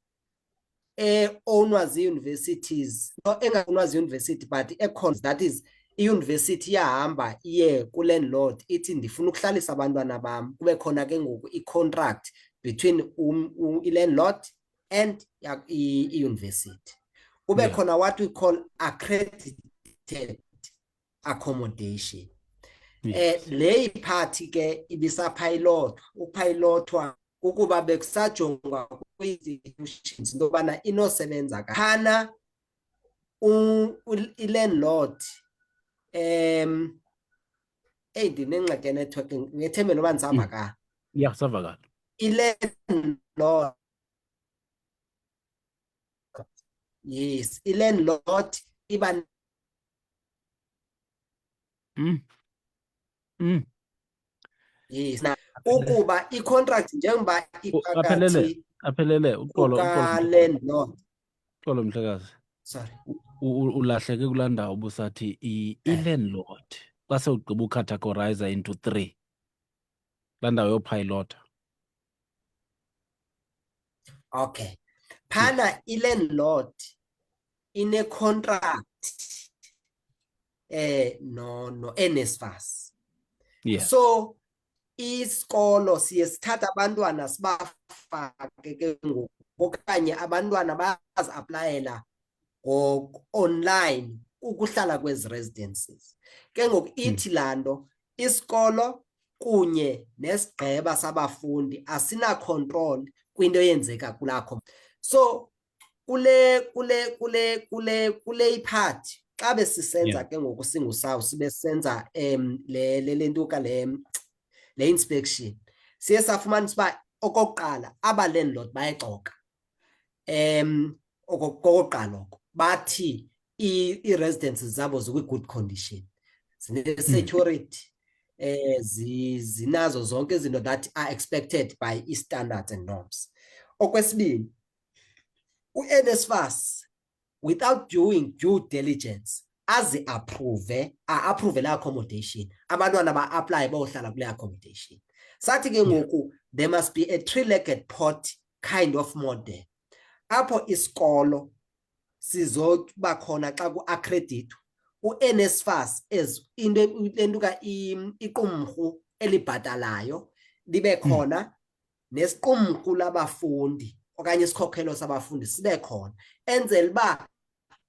e-ownwa zii-universities, enga-ownwa zii-university but ekhona, that is i-university iyahamba iye ku-landlord ithi ndifuna ukuhlalisa abantwana bam. Kube khona ke ngoku i-contract between i-landlord and i-university. Kube khona what we call accredited accommodation. Le iphathi ke ibisaphayilotwa, uphayilotwa ukuba bekusajongwa kwi-institutions into yobana inosebenza khana i-landlord ndinengxaki yenetwork ngethembe noba ndisavakala. Yeah, savakala. I-landlord, yes, i-landlord iba yes ukuba i-contract njengoba iphakathi aphelele kuka-landlord. Xolo Mhlekazi. Sorry. Ulahleke kulaa ndawo ubusathi i-landlord xa sewugqiba ucategorize into 3 laa ndawo yopilota. Okay. Phana i-landlord ine-contract no NSFAS. Yes. So isikolo siye sithatha abantwana sibafake ke ngoku okanye abantwana bazi-aplayela online ukuhlala kwezi residences. Ke ngoku ithi laa nto isikolo kunye nesigqeba sabafundi asina control kwinto eyenzeka kulakho. So kule ipart xa besisenza ke ngoku singusawu sibe senza le ntuka le inspection siye safumanisa uba okokuqala aba-landlord bayexoka. Okokuqala oko bathi ii-residences zabo zikwi-good condition, zine-security, zinazo zonke izinto that are expected by i-standards and norms. Okwesibini, u-NSFAS without doing due diligence azi-approve laa accommodation, abantwana ba-aplaye bayohlala kule accommodation. Sathi ke ngoku there must be a three-legged pot kind of model apho isikolo sizoba khona xa ku-accreditwa u-NSFAS as lentuka iqumrhu elibhatalayo libe khona nesiqumrhu labafundi okanye isikhokhelo sabafundi sibe khona enzela uba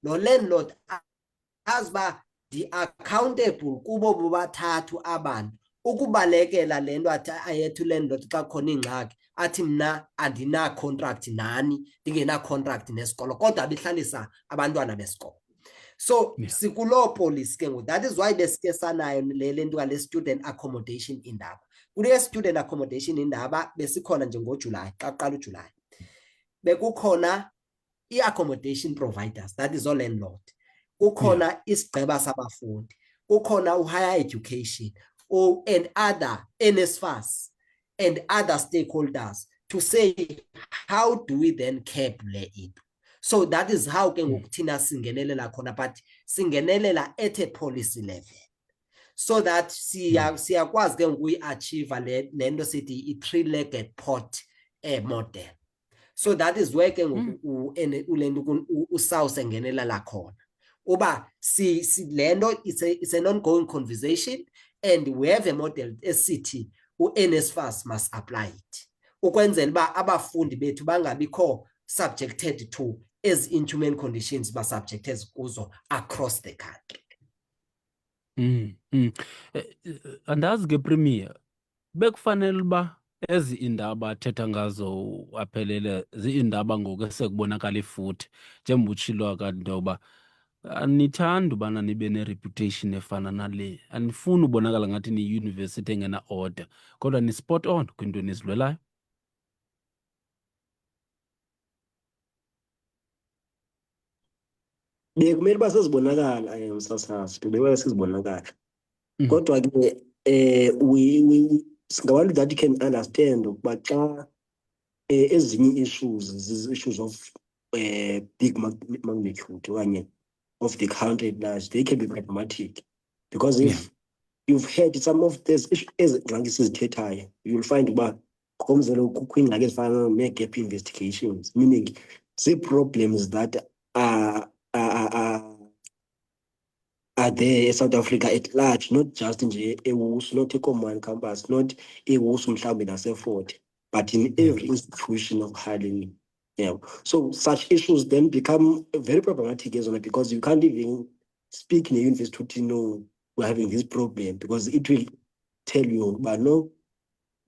lo landlord azi uba ndi-accountable kubo bobathathu abantu ukubalekela le nto athi ayethu landlord xa khona ingxaki athi mna andina-contract nani ndingena-contract nesikolo kodwa abihlalisa abantwana besikolo. So sikuloo policy ke ngoku, that is why besike sanayo le nto le student accommodation indaba. Kule student accommodation indaba besikhona nje ngoJulayi, xa kuqala uJulayi bekukhona i-accommodation providers, that is all landlord. Kukhona isigqeba sabafundi, kukhona u-higher education and other NSFAS and other stakeholders to say how do we then cap le into. So that is how ke ngoku thina singenelela khona, but singenelela at a policy level so that siyakwazi ke ngoku uyi-achieve le nto sithi i-three-legged pot model. So that is where ke ngoku uSouth engenelela khona uba le nto it's an ongoing conversation and we have a model esithi u-NSFAS must apply it ukwenzela uba abafundi bethu bangabikho subjected to as inhuman conditions ba-subjected kuzo across the country. Andazi ke Premier, bekufanele uba ezi indaba athetha ngazo aphelele ziindaba ngoku esekubonakala ifuthe njengoba utshilo kanti into yoba anithandi ubana nibe ne-reputation efana nale, anifuni ubonakala ngathi niyiyunivesithi engena-order kodwa ni-spot on kwinto enizilwelayo. Bekumele uba sezibonakala Msasazi, bekumele sezibonakala kodwa ke singabantu that can understand ukuba xa ezinye issues issues of big magnitude okanye of the country at large, they can be problematic because if you've heard some of these ezingxaki sizithethayo, you'll find uba ngokomzekelo kukho iingxaki ezifana nee-gap investigations, meaning zii-problems that are there eSouth Africa at large, not just nje eWusu, not eCommand campus, not eWusu mhlawumbi naseFort, but in every institution of higher learning. Yeah. So such issues then become very problematic as well, because you can't even speak in a university to know we're having this problem, because it will tell you, but no,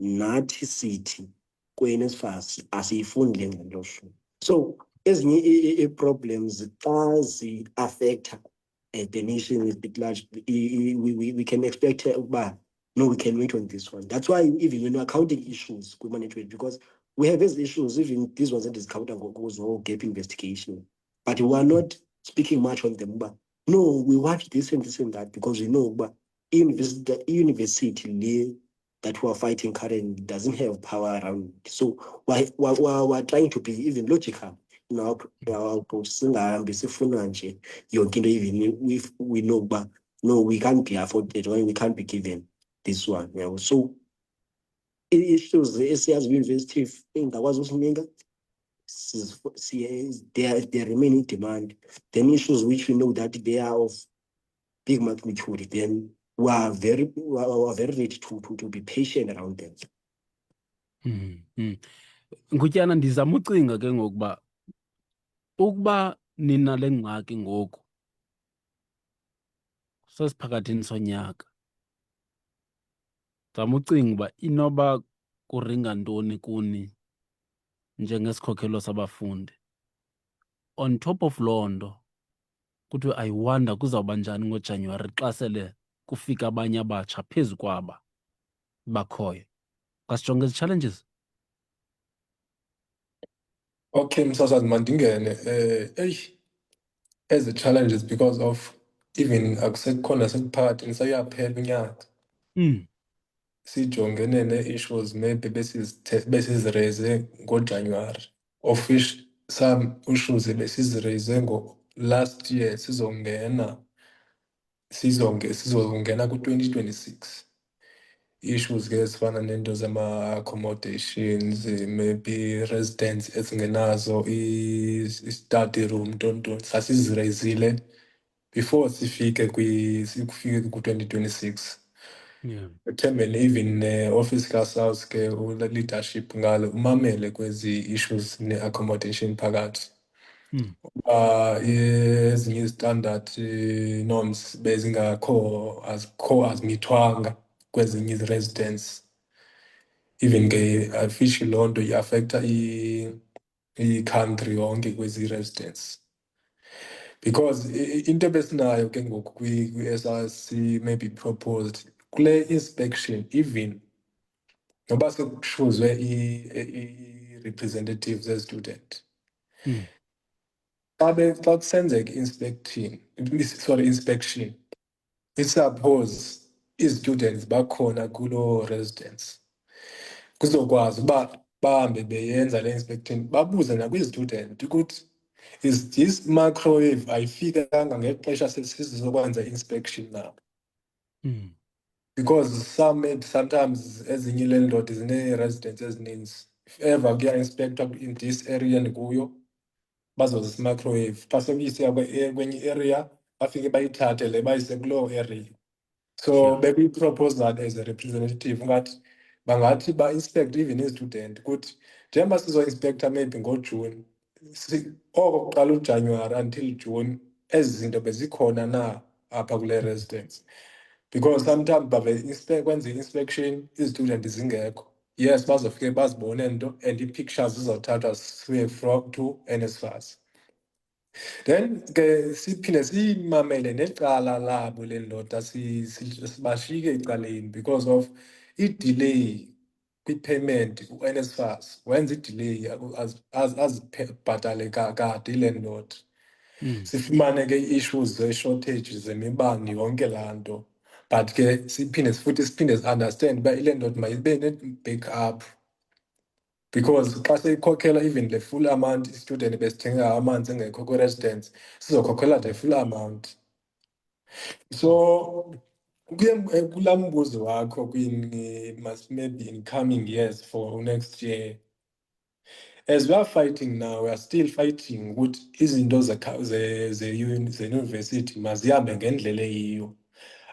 nathi sithi kwe-NSFAS asiyifundi le ngxelo. So ezinye problems xa zi-affecta the nation is bit large, we can expect no, we can wait on this one. That's why even when we're counting issues, we management, because we have these issues, even these ones that is counted goes all gap investigation. But we are not speaking much on them. But no, we watch this and that because we know but the university that we are fighting currently doesn't have power around. So we're trying to be even logical in our approach. Even if we know but no, we can't be afforded or we can't be given this one. So issues esiyazi university ingakwazi ukusinika they remain in demand. Then issues which we know that they are of big magnitude, then we are very ready to be patient around them. Ngutyana, ndizama ucinga ke ngokuba ukuba nina le ngxaki ngoku sesiphakathini sonyaka, zama ucinga uba inoba kuringa ntoni kuni njengesikhokelo sabafundi. On top of loo nto kuthiwe I wonder kuzawuba njani ngoJanuwari xa sele kufika abanye abatsha phezu kwaba bakhoyo. Kasijonge ezi challenges. Okay, Msasazi mandingene. As the challenges because of even akusekhona sekuphakathi nisayaphela unyaka. Sijongene ne-issues maybe besiziraise ngoJanuwari, of which some issues besiziraise last year sizongena ku-2026. Issues ke ezifana nento zama-accommodations, maybe residents ezingenazo i-study room, ntoni sasiziraisile before sifike ku-2026. Yeah. Ethembeni even office ka-SARS ke leadership ngalo umamele kwezi issues ne-accommodation phakathi. Ezinye izitandard norms azikho azimithwanga kwezinye izi-residents. Even ke afishi loo nto i-affecta i-country yonke kwezi residents. Because into ebesinayo ke ngoku kwi-SRC maybe proposed kule inspection, even noba sekushuzwe i-representatives ze-student. Xa kusenzeka inspection, suppose i-students bakhona kuloo residence. Kuzokwazi uba bahambe beyenza le inspection, babuze nakwi-student ukuthi is this microwave ayifikanga ngexesha sizokwenza inspection now. Because sometimes ezinye iilandlord zine-residents ezininzi. If ever kuya-inspectwa in this area ndikuyo, bazoza microwave. Xa sekuyisiya kwenye area, bafike bayithathe le bayise kuloo area. So bekuyi-proposal as a representative ngathi bangathi ba-inspect even i-student ukuthi njengoba sizo-inspector maybe ngoJune, oko kuqala uJanuwari until June, ezi zinto bezikhona na apha kule residence. Because sometimes kwenza i-inspection i-student zingekho. Yes, bazofike bazibone nto and ii-pictures zizothathwa siwe from to NSFAS. Then ke siphinde siyimamele necala labo le ndoda sibashiyeke ecaleni because of i-delay kwi-payment u-NSFAS wenza i-delay azibhatale kade ile ndoda. Sifumane ke i-issues ze-shortage zemibane yonke laa nto. But ke siphinde si-understand uba ile ndoda mayibe ne-backup. Because xa seyikhokhela even the full amount i-student besithenga amanzi engekho kwi-residence, sizokhokhela the full amount. So kulaa mbuzo wakho maybe in coming years for next year, as we are fighting now, we are still fighting ukuthi izinto zeyunivesithi mazihambe ngendlela eyiyo.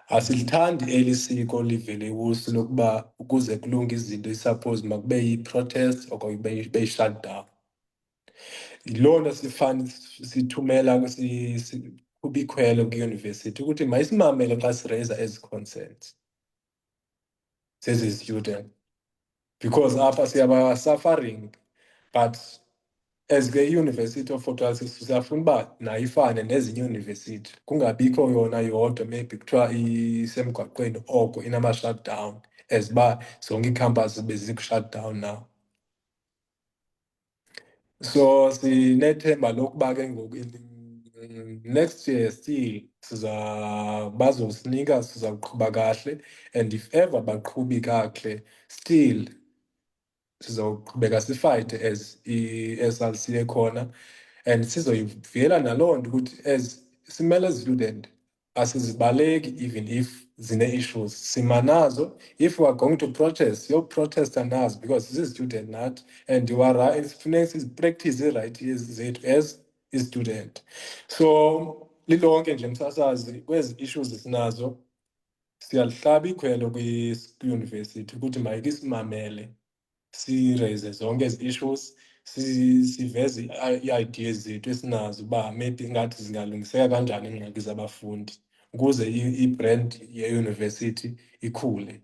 Asilithandi eli siko livele kuso lokuba ukuze kulunge izinto i-suppose makube yi-protest okanye ibe yi-shutdown. Yiloo nto sithumela kubikhwelo kwiyunivesithi ukuthi mayisimamele xa sireyisa ezi concerns zezi student. Because apha siyaba suffering, but as ke i-University of Fort Hare siyafuna uba nayifane nezinye university, kungabikho yona yodwa maybe kuthiwa isemgwaqweni oko inama-shutdown as uba zonke ii-campus beziku-shutdown now. So sinethemba lokuba ke ngoku next year still bazosinika sizawuqhuba kahle, and if ever baqhubi kakuhle still sizawuqhubeka sifayithe as i-SRC ekhona, and sizoyivuyela naloo nto ukuthi as simele student asizibaleki even if zine-issues simanazo. If we are going to protest, yoprotesta nazo because zi-student nathi, and you are right, funeka sizipractice ii-right zethu as i-student. So lilonke nje msasazi kwezi issues sinazo siyalihlaba ikhwelo kwi-university ukuthi mayike simamele, si-raise zonke ezi issues, siveze ii-ideas zethu esinazo uba maybe ngathi zingalungiseka kanjani iingxaki zabafundi ukuze i-brand ye-university ikhule.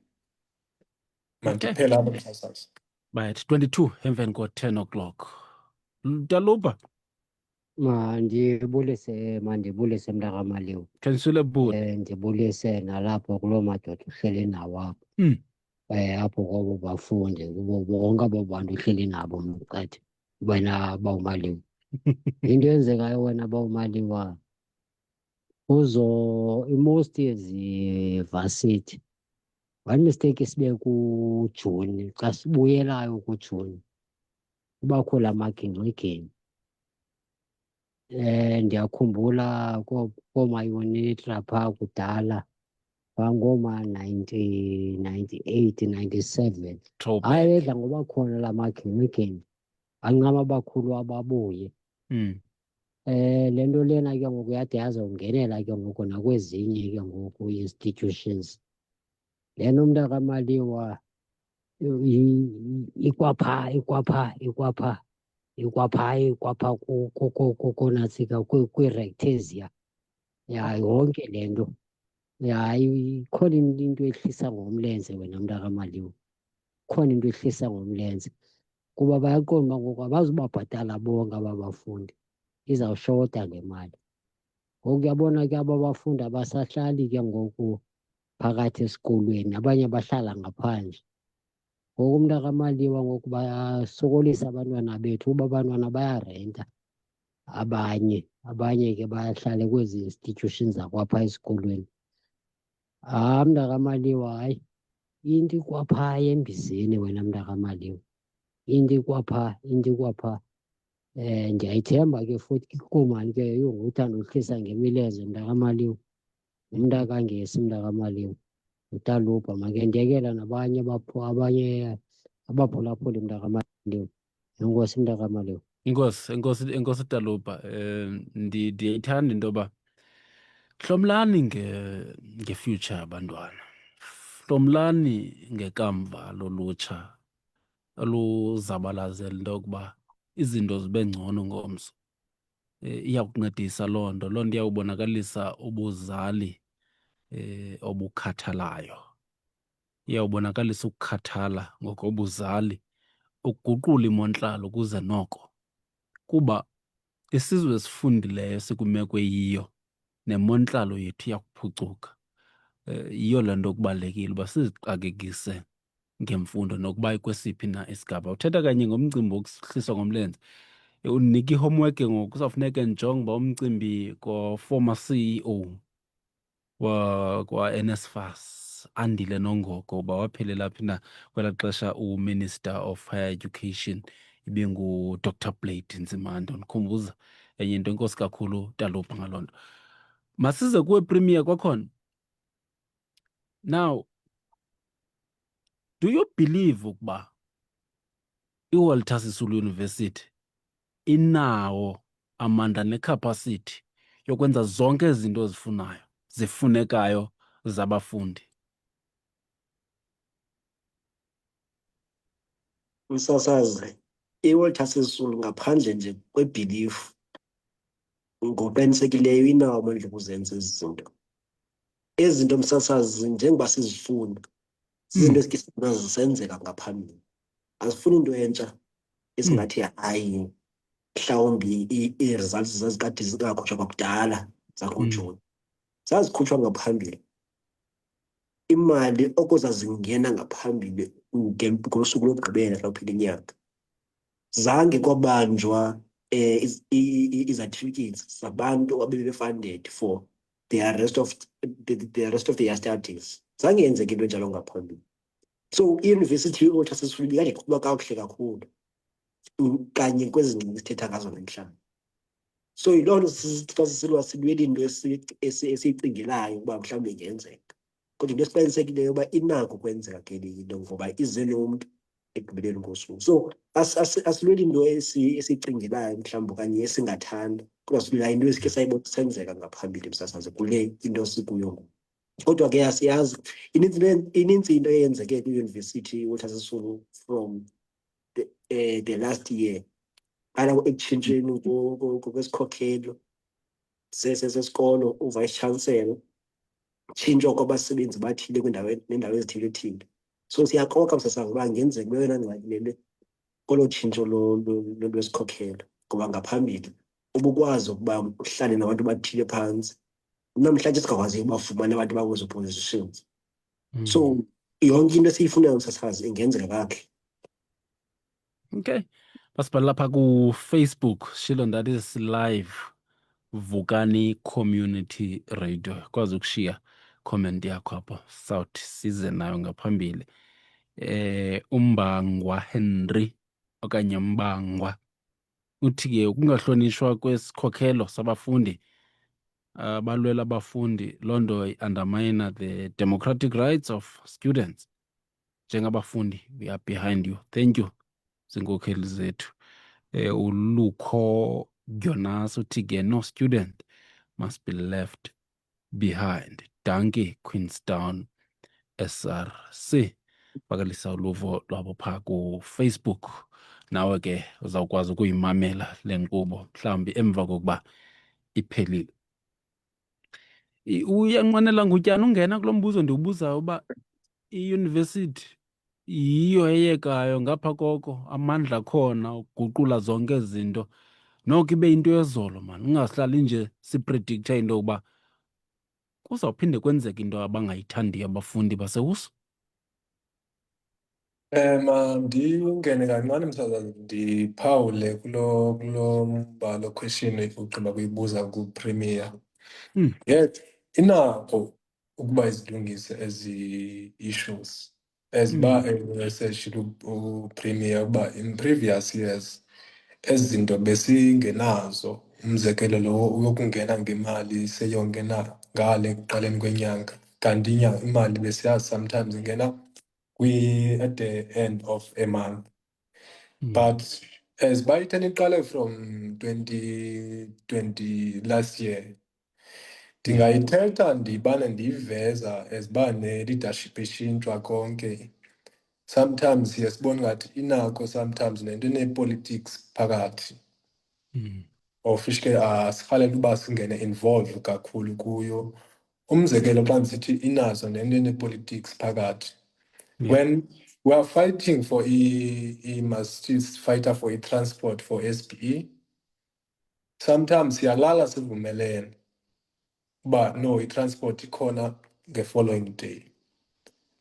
Mandiphela apho msasazi. Right, 22 emveni ko-10 o'clock. Taluba. Mandibulise mntakaMaliwa. Khanyisile buti. Ndibulise nalapho kuloo madoda uhleli nawo apho. Apho kwabo bafundi, kubo bonke abo bantu uhleli nabo mqathi, wena bawumaliwa. Into eyenzekayo wena bawumaliwa, i-most yezi-varsity, one mistake sibe kuJuni, xa sibuyelayo kuJuni, kubakho la magingxigingxi. Ndiyakhumbula koomayunitra phaa kudala, ngooma-1998, 97. Hayi edla ngoba khona la magingxigingxi, bancama abakhulu ababuye. Le nto lena ke ngoku yade yazawungenela ke ngoku nakwezinye ke ngoku i-institutions. Le nto mntakaMaliwa ikwaphaa konatsika kwi-Rectasia. Yonke le nto. Ikhona into ehlisa ngomlenze wena mntakaMaliwa. Ikhona into ehlisa ngomlenze. Kuba bayaqonda uba ngoku abazubabhatala bonke aba bafundi, izawushota ngemali. Ngoku uyabona ke aba bafundi abasahlali ke ngoku phakathi esikolweni, abanye bahlala ngaphandle. Ngoku mntakaMaliwa ngoku basokolisa abantwana bethu uba abantwana bayarenta. Abanye ke bahlale kwezi institutions zakwapha esikolweni. MntakaMaliwa, hayi, into ikwaphaa embizeni wena mntakaMaliwa. Into ikwaphaa. Ndiyayithemba ke futhi ikomani ke uthanda uhlisa ngemilenze mntakaMaliwa. Umntakangesi mntakaMaliwa, uTaluba, makendiyekela nabanye abaphulaphuli mntakaMaliwa. Enkosi mntakaMaliwa. Enkosi Taluba. Ndiyayithanda into yoba hlomlani nge-future yabantwana, hlomlani ngekamva lolutsha oluzabalazela into yokuba izinto zibe ngcono ngomso. Iyakuncedisa loo nto iyawubonakalisa ubuzali obukhathalayo. Iyawubonakalisa ukukhathala ngokobuzali, ukuguqula imontlalo ukuze noko, kuba isizwe esifundileyo sikwimeko eyiyo nemontlalo yethu iyakuphucuka. Yiyo le nto kubalulekile uba sizixakekise ngemfundo nokuba ikwesiphi na isigaba. Uthetha kanye ngomcimbi wokuhliswa ngomlenze, unika i-homework ke ngoku kuzawufuneke ndijonge uba umcimbi ko-former CEO kwa-NSFAS Andile Nongoko uba waphelela phi na kwelaa xesha uMinister of Higher Education ibinguDr Blade Nzimande. Ndikhumbuza enye into, enkosi kakhulu Taluba ngaloo nto. Masize kuwe Premier kwakhona. Now, do you believe ukuba iWalter Sisulu University inawo amandla necapacity yokwenza zonke izinto zifunekayo zabafundi? Msasazi, iWalter Sisulu ngaphandle nje kwebhilifu ngoqinisekileyo inawo amandla okuzenza ezi zinto. Ezi zinto msasazi njengoba sizifuna, zizinto esifuna zisenzeka ngaphambili. Asifuni into entsha esingathi hayi mhlawumbi i-results zazikade zingakhutshwa kwakudala zakuJuni zazikhutshwa ngaphambili. Imali okuzazingena ngaphambili ngosuku lokugqibela xa kuphela inyanga zange kwabanjwa i-certificates zabantu abebe-funded for the rest of the year studies. Zange yenzeka into enjalo ngaphambili. So i-University i-Walter Sisulu ibikade iqhuba kakuhle kakhulu kanye kwezi ngcinga sithetha ngazo namhlanje. So yiloo nto xa sisilwa silwela into esiyicingelayo ukuba mhlawumbi ingenzeka, kodwa into esiqinisekileyo uba inako ukwenzeka ke le into ngoba ize nomntu ekugqibeleni kosuku. So asilweli into esiyicingelayo mhlawumbi okanye esingathanda, kodwa silwela into esikhe sayibona isenzeka ngaphambili emsasazo kule into sikuyo ngoku. Kodwa ke asiyazi inintsi into eyenzeke kwiyunivesithi iWalter Sisulu from the last year. Ana ekutshintsheni kwesikhokelo sesikolo, uvice chancellor, tshintshwa kwabasebenzi bathile neendawo ezithile-thile. So siyakroka msasazi uba ngenzeka beyona ngxaki lele kolo tshintsho lwesikhokhelo, ngoba ngaphambili ubukwazi ukuba uhlale nabantu bathile phantsi, namhlanje singakwaziyo ubafumana abantu bakwezo positions. So yonke into esiyifunayo msasazi ingenzeka kakuhle. Okay, basibhala lapha ku-Facebook, shilo that is live Vukani Community Radio. Kwazi ukushiya comment yakho apho sawuthi size nayo ngaphambili. Umbangwa Henry okanye Mbangwa uthi ke ukungahlonishwa kwesikhokhelo sabafundi balwela abafundi loo nto undermine the democratic rights of students. Njengabafundi we are behind you. Thank you zinkokheli zethu. Ulukho Jonas uthi ke no student must be left behind. Dankie Queenstown SRC. Bakalisa uluvo lwabo phaa ku-Facebook. Nawe ke uzawukwazi ukuyimamela le nkqubo mhlawumbi emva kokuba iphelile. Uyanqwenela ngutyani ungena kulo mbuzo ndiwubuzayo uba iyunivesithi yiyo eyekayo ngapha koko amandla akhona ukuguqula zonke ezi zinto, noko ibe yinto yezolo mani, ungahlali nje siprediktha into yokuba kuzawuphinde kwenzeka into abangayithandiyo abafundi basewuso. Mandingene kancane msasazi ndiphawule kulo mbhalo question ugqiba kuyibuza kuPremier. Yet inako ukuba izilungise ezi issues eziba eseshilo uPremier ukuba in previous years ezi zinto besingenazo. Umzekelo lo yokungena ngemali seyongena ngale ekuqaleni kwenyanga, kanti imali besiyazi sometimes ingena at the end of a month. But as by iqale from 2020 last year, ndingayithetha ndibane ndiyiveza as uba ne-leadership ishintshwa konke. Sometimes siye sibone ngathi inako sometimes nento ene-politics phakathi. Of which ke asirhalela uba singene involve kakhulu kuyo. Umzekelo xa ndisithi inazo nento ene-politics phakathi. When we are fighting for fighter for transport for SPE, sometimes siyalala sivumelene uba no i-transport ikhona the-following day.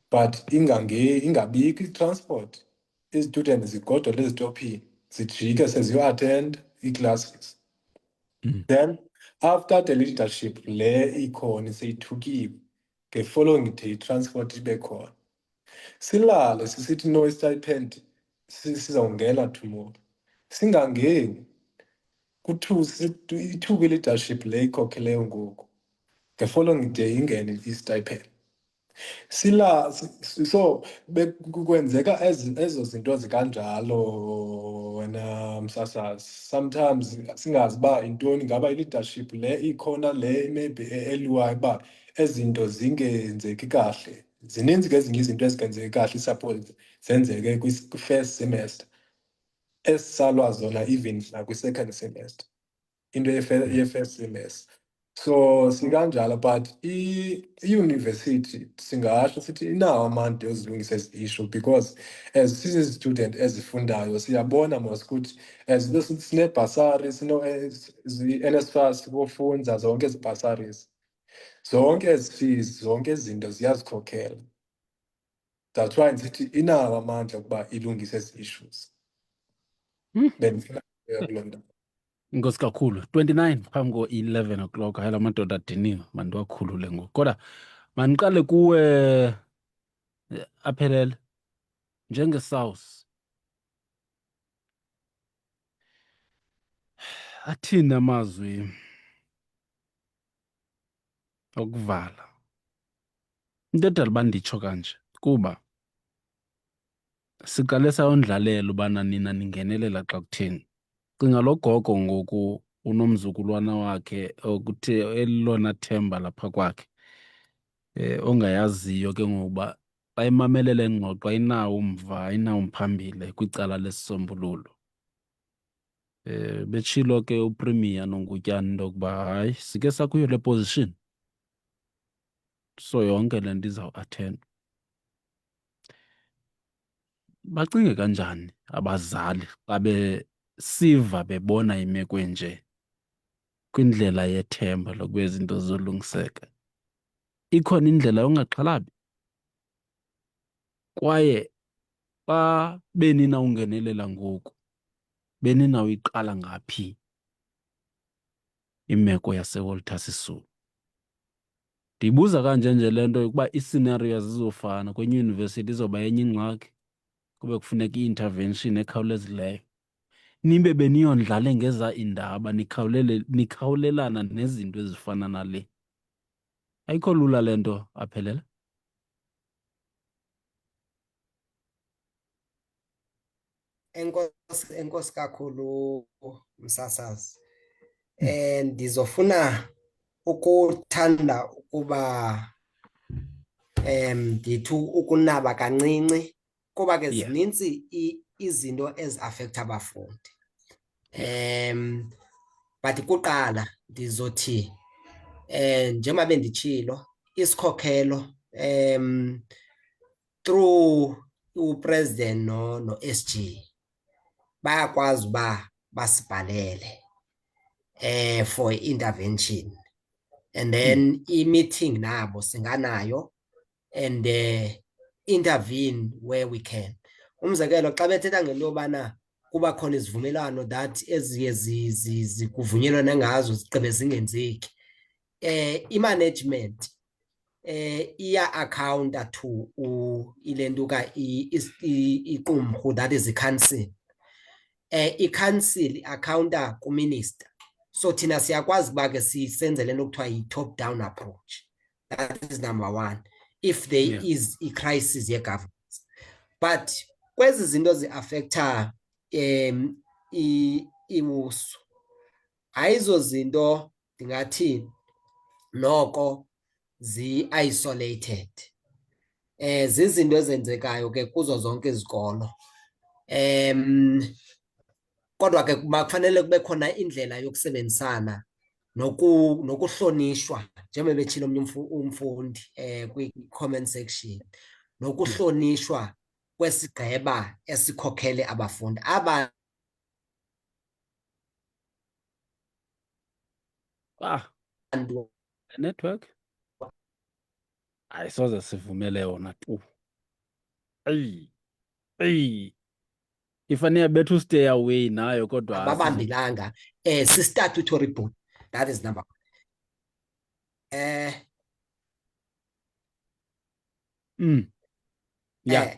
But ingabikho i-transport, i-students zigodole ezitophini, zijike seziyo-attend ii-classes. Then after the leadership le ikhona seyithukiwe, the-following day i-transport ibe khona. Silale sisithi no stipend sizawungena tomorrow, singangeni ithuke i-leadership le ikhokheleyo ngoku, the following day ingene i-stipend. So kwenzeka ezo zinto zikanjalo wena msasazi. Sometimes singazi uba yintoni, ngaba i-leadership le ikhona le maybe eliwayo uba ezi zinto zingenzeki kahle. Zininzi ke ezinye izinto ezingenzeki kahle suppose zenzeke kwi-first semester esisalwa zona even nakwi-second semester, into ye-first semester. So sikanjalo, but i-university singasho sithi inawo amandla yozilungisa ezi issue, because as sisi-student ezifundayo siyabona mos ukuthi as sine-bursary, NSFAS kofunza zonke ezi bursaries, zonke ezi fees, zonke izinto ziyazikhokhela. That's why ndithi inawo amandla ukuba ilungise ezi issues. Bendifuna kuloo nto. Inkosi kakhulu. 29 phambi ko-11 o'clock. Hayi la madoda adiniwe, mandiwakhulule ngoku. Kodwa mandiqale kuwe Aphelele njenge-South. Athini amazwi okuvala? Into edala uba nditsho kanje kuba siqale sayondlalela ubana nina ningenelela xa kutheni. Cinga lo gogo ngoku unomzukulwana wakhe okuthe elilona themba lapha kwakhe, ongayaziyo ke ngokuba xa imamelela ingxoxo ayinawo umva, ayinawo umphambile kwicala lesisombululo. Betshilo ke uPremier noNgutyani into yokuba hayi sike sakuyo le position, so yonke le nto izawuathenda. Bacinge kanjani abazali xa besiva bebona imeko enje kwindlela yethemba lokuba izinto zizolungiseka? Ikhona indlela yongaxhalabi? Kwaye xa beninawungenelela ngoku, beninawuyiqala ngaphi imeko yaseWalter Sisulu? Ndiyibuza kanje nje le nto yokuba ii-scenarios zizofana, kwenye iyunivesithi izoba yenye ingxaki, kube kufuneka i-intervention ekhawulezileyo. Nibe beniyondlale ngeza iindaba, nikhawulelana nezinto ezifana nale. Ayikho lula le nto Aphelele. Enkosi kakhulu msasazi. Ndizofuna ukuthanda ukuba ndithi ukunaba kancinci kuba ke zinintsi izinto ezi-affecta abafundi. But kuqala ndizothi njengoba benditshilo isikhokhelo through upresident no-SG bayakwazi uba basibhalele for intervention, and then i-meeting nabo singanayo and intervene where we can. Umzekelo xa bethetha ngento yobana kuba khona izivumelwano that eziye kuvunyelwane ngazo zigqibe zingenzeki, i-management iya-accounta to ile nto ka iqumrhu, that is i-council. I-council i-accounta kuminister. So thina siyakwazi ukuba ke sisenze le nto kuthiwa yi-top down approach. That is number one, if there is i-crisis ye-governance. But kwezi zinto zi-affecta iwusu, ayizo zinto ndingathi noko zi-isolated. Zizinto ezenzekayo ke kuzo zonke izikolo. Kodwa ke kufanele kube khona indlela yokusebenzisana nokuhlonishwa, njengoba betshilo omnye umfundi kwi-comment section, nokuhlonishwa kwesigqeba esikhokhele abafundi. Network ayisoze sivumele yona tu. Ifanele bethu stay away nayo kodwa ababambilanga si-statutory board. That is number one.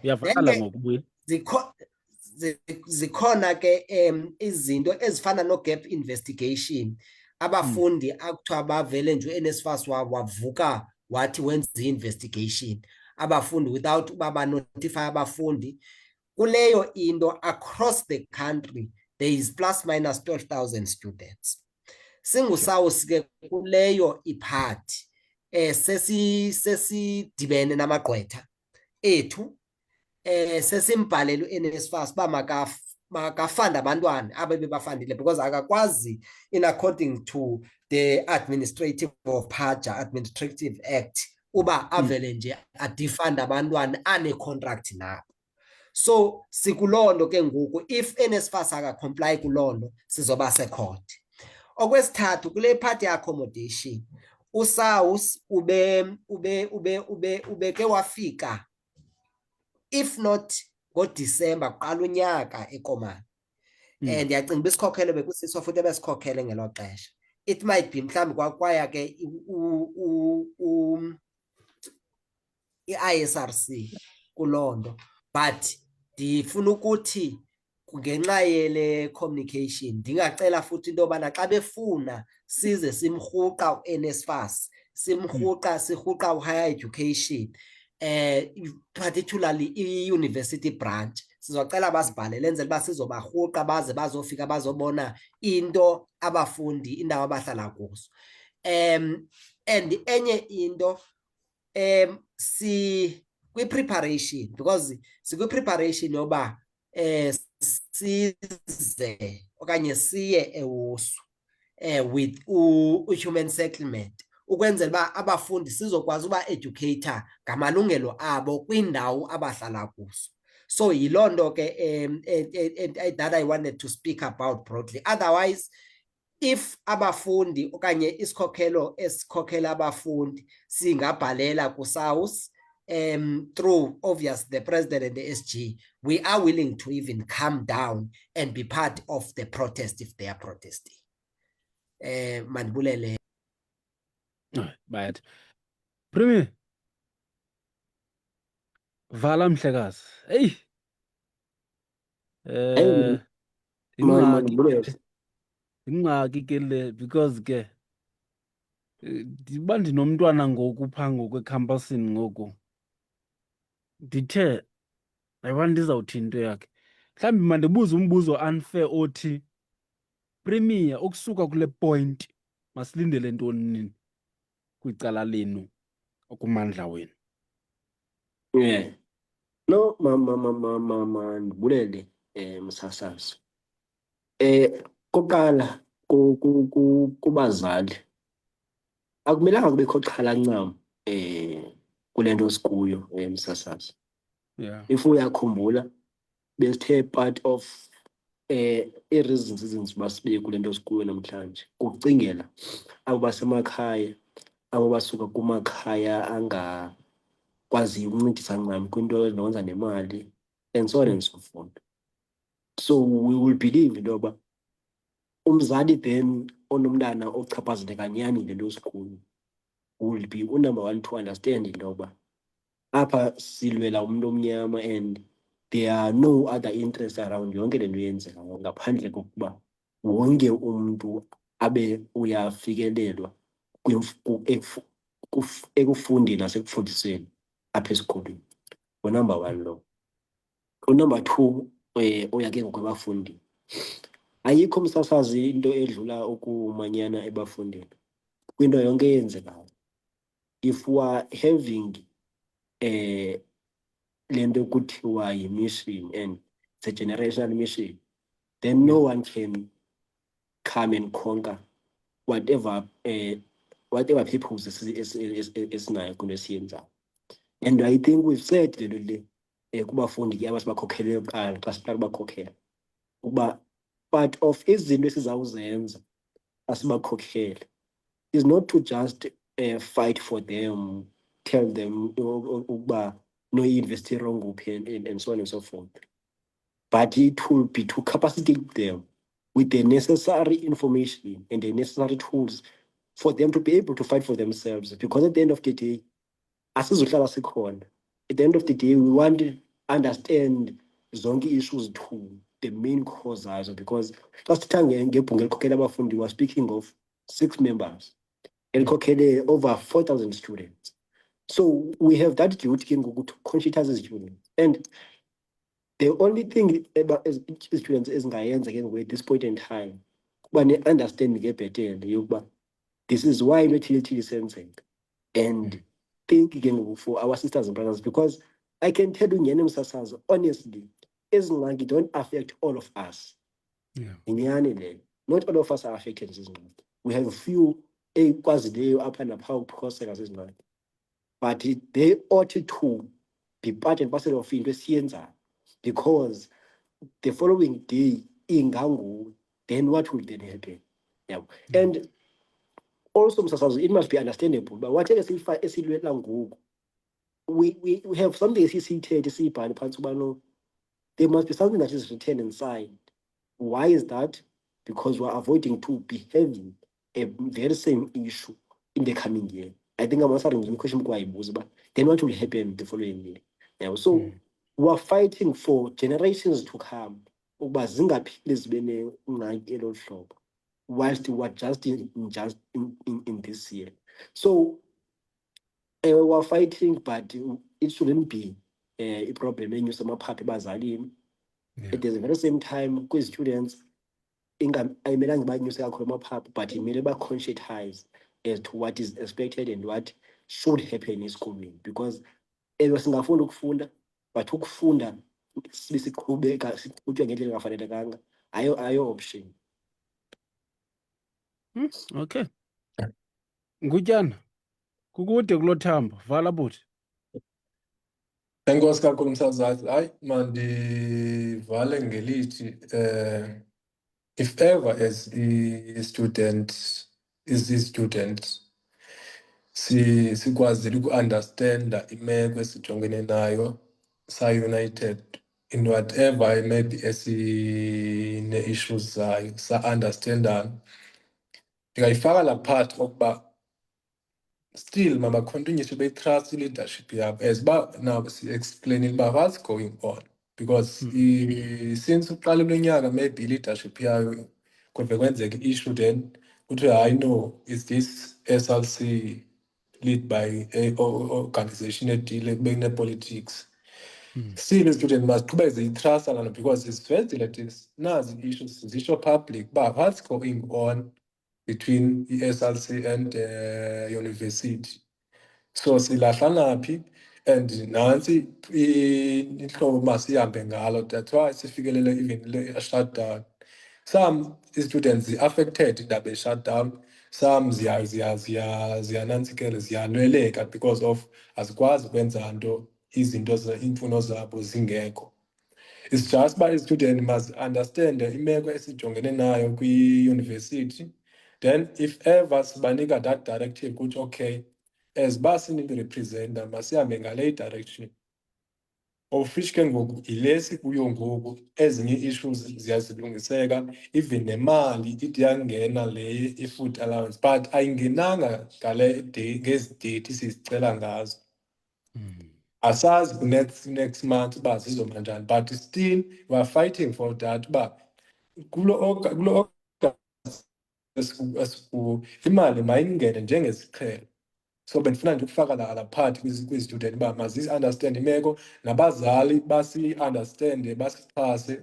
Uyavakala ngokubuya. Zikhona ke izinto ezifana no-gap investigation. Abafundi akuthiwa bavele nje u-NSFAS wavuka wathi wenza i-investigation. Abafundi without uba banotify abafundi. Kuleyo into across the country there is plus minus 12,000 students. SinguSouth ke kuleyo iphathi sesidibene namagqwetha ethu, sesimbhalele u-NSFAS uba makafande abantwana abe bebafandile, because akakwazi in according to the Administrative Act uba avele nje adifanda abantwana ane-contract nabo. So sikuloo ke ngoku if NSFAS aka-comply kuloo nto sizoba secourt. Okwesithathu kule part ye-accommodation uSAUS ubeke wafika if not ngoDisemba kuqala unyaka eKomani. Ndiyacinga uba isikhokhelo bekusiswa futhi ebesikhokhele ngelo xesha. It might be mhlawumbi kwakwaya ke i-ISRC kuloo nto, but ndifuna ukuthi ngenxa yele communication ndingacela futhi into yobana xa befuna size simrhuqa u-NSFAS, sirhuqa u-higher education, particularly i-university branch, sizocela basibhalele enzela uba sizobarhuqa baze bazofika bazobona into abafundi indawo abahlala kuzo. And enye into kwi-preparation, because sikwi-preparation yoba size okanye siye eWOSU with human settlement ukwenzela uba abafundi sizokwazi uba educator ngamalungelo abo kwiindawo abahlala kuzo. So yiloo nto ke that I wanted to speak about broadly. Otherwise, if abafundi okanye isikhokhelo esikhokhela abafundi singabhalela kuSAUS through obvious the president and the SG, we are willing to even come down and be part of the protest if they are protesting. Mandibulele. But Premier Vala Mhlekazi, hey, ingxaki ke le because ke ndiba ndinomntwana ngoku phaa ngokwekhampasini ngoku ndithe yaba ndizawuthi into yakhe mhlawumbi mandibuze umbuzo unfair othi Premier ukusuka kule point masilindele ntoni nini kwicala lenu okumandla wenu? No, ndibulele msasazi. Koqala kubazali akumelanga kubekho xhala ncam kule nto sikuyo msasazi. If uyakhumbula besithe part of i-reasons uba sibe kule nto sikuyo namhlanje kucingela abo basemakhaya, abo basuka kumakhaya angakwaziyo ukuncedisa ncam kwinto ezinokwenza nemali and so on and so forth. So we will believe into yoba umzali then onomntana ochaphazeleka nyani le nto sikuyo will be unumber one to understand into yoba apha silwela umntu omnyama and there are no other interests around yonke le nto yenzekayo ngaphandle kokuba wonke umntu abe uyafikelelwa ekufundeni nasekufundiseni apha esikolweni. Unumber one lo. Unumber two, uyake ngokwabafundi. Ayikho msasazi into edlula ukumanyana ebafundini kwinto yonke eyenzekayo. If we are having le nto kuthiwa yi-mission and it's a generational mission, then no one can come and conquer whatever purpose esinayo kwinto esiyenzayo. And I think we've said le nto le kubafundi ke abasibakhokhele kuqala xa siqala ubakhokhela uba part of izinto esizawuzenza asibakhokhele is not to just fight for them, tell them ukuba no invest wrong and so on and so forth, but it will be to capacitate them with the necessary information and the necessary tools for them to be able to fight for themselves. Because at the end of the day, asizuhlala sikhona. At the end of the day, we want to understand zonke issues too, the main causes, because just ngebhunga elikhokhela abafundi, we are speaking of 6 members elikhokhele over 4,000 students. So we have that duty to conscientize the students. And the only thing about students ezingayenza at this point in time, when they understand better, this is why we are sensing and think again for our sisters and brothers, because I can tell you, honestly, don't affect all of us. Not all of us are affected. we have a few ekwazileyo apha napha ukuphoseka zezimali, but they ought to be part and parcel of into esiyenzayo, because the following day inganguwe, then what will then happen? Yeah. And also msasazi, it must be understandable but whatever esilwela ngoku, we have something esisithethe siyibhale phansi uba no, there must be something that is written and signed. Why is that? Because we're avoiding to be having a very same issue in the coming year. I think I'm answering the question, but then what will happen the following year? Yeah, so we're fighting for generations to come. Whilst we're just in this year. So we're fighting, but it shouldn't be a problem. At the very same time, because students ayimelanga banyuse kakhulu amaphaphu, but imele ba-conscientize as to what is expected and what should happen esikolweni, because ewe singafunda ukufunda but ukufunda sibe siqhubeka siqhutywa ngendlela engafanelekanga ayo option. Okay. Ngutyana, kukude kulo thambo, vala buthi. Enkosi kakhulu msazazi. Hayi, mandivale ngelithi if ever as i-student sikwazile uku-understanda imeko esijongene nayo, sa-united in whatever maybe esine-issues zayo, sa-understandana, ndingayifaka la part okuba still mabacontinue beyi-trust i-leadership yabo as uba nabo si-explainile uba what's going on, because since uqala lo nyaka maybe i-leadership yayo kodwa kwenzeka i-issue, then kuthiwe hayi no, is this SLC lead by a organization ethile kube kune-politics. Still i-student must qhubeke ziyi-trustana because sivezile nazi i-issues zisho public uba what's going on between i-SLC and university. So silahlana phi, and nansi inhlobo masihambe ngalo, that's why sifikelele even le shutdown. Some students affected indaba shutdown, some ziyanantsikela ziyalweleka because of azikwazi ukwenza nto, izinto iimfuno zabo zingekho. It's just by student must understand imeko esijongene nayo kwi-university. Then if ever sibanika that directive, which okay, as basini-representer masihambe ngale direction, of which ke ngoku ilesi kuyo ngoku, ezinye issues ziyazilungiseka, even nemali ithi yangena le i-food allowance, but ayingenanga ngale ngezi date sizicela ngazo. Asazi next month uba zizoma njani, but still we are fighting for that uba kulo imali mayingene njengeziqhelo. So bendifuna nje ukufaka la part kwi-student uba mazi-understand imeko, nabazali basi-understande, basixhase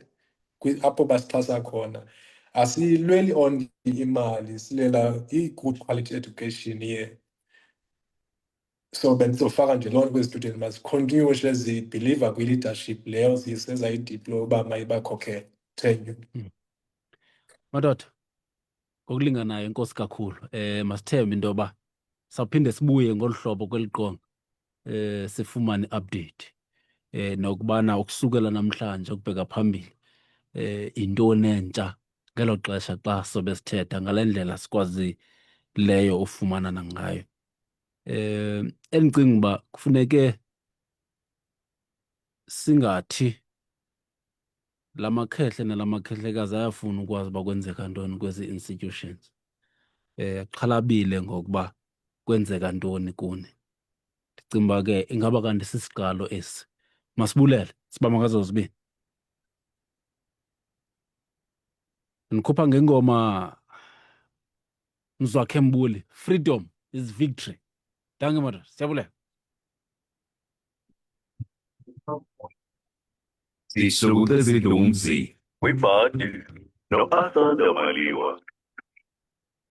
apho basixhasa khona. Asilweli only imali, silela i-good quality education here. So bendizofaka nje loo nto kwi-student mazicontinue zibhiliva kwi-leadership leyo zisezayidiplo uba mayibakhokhele. Thank you. Madoda, ngokulinganayo enkosi kakhulu. Masithembe into yoba sawuphinde sibuye ngolu hlobo kweli qonga sifumane update nokubana ukusukela namhlanje ukubheka phambili intoni entsha ngelo xesha xa sobe sithetha ngale ndlela sikwazileyo ufumanana ngayo. Endicinga uba kufuneke singathi la makhehle nala makhehlekazi ayafuna ukwazi uba kwenzeka ntoni kwezi institutions. Xhalabile ngokuba kwenzeka ntoni kuni. Ndicinga uba ke ingaba kanti sisiqalo esi. Masibulele sibamba ngazo zibini. Ndikhupha ngengoma Mzwakhe Mbuli, Freedom is Victory. Danke madoda, siyabulela. Zisuku zidumzi, wibhadi, no-Arthur Damaliwa.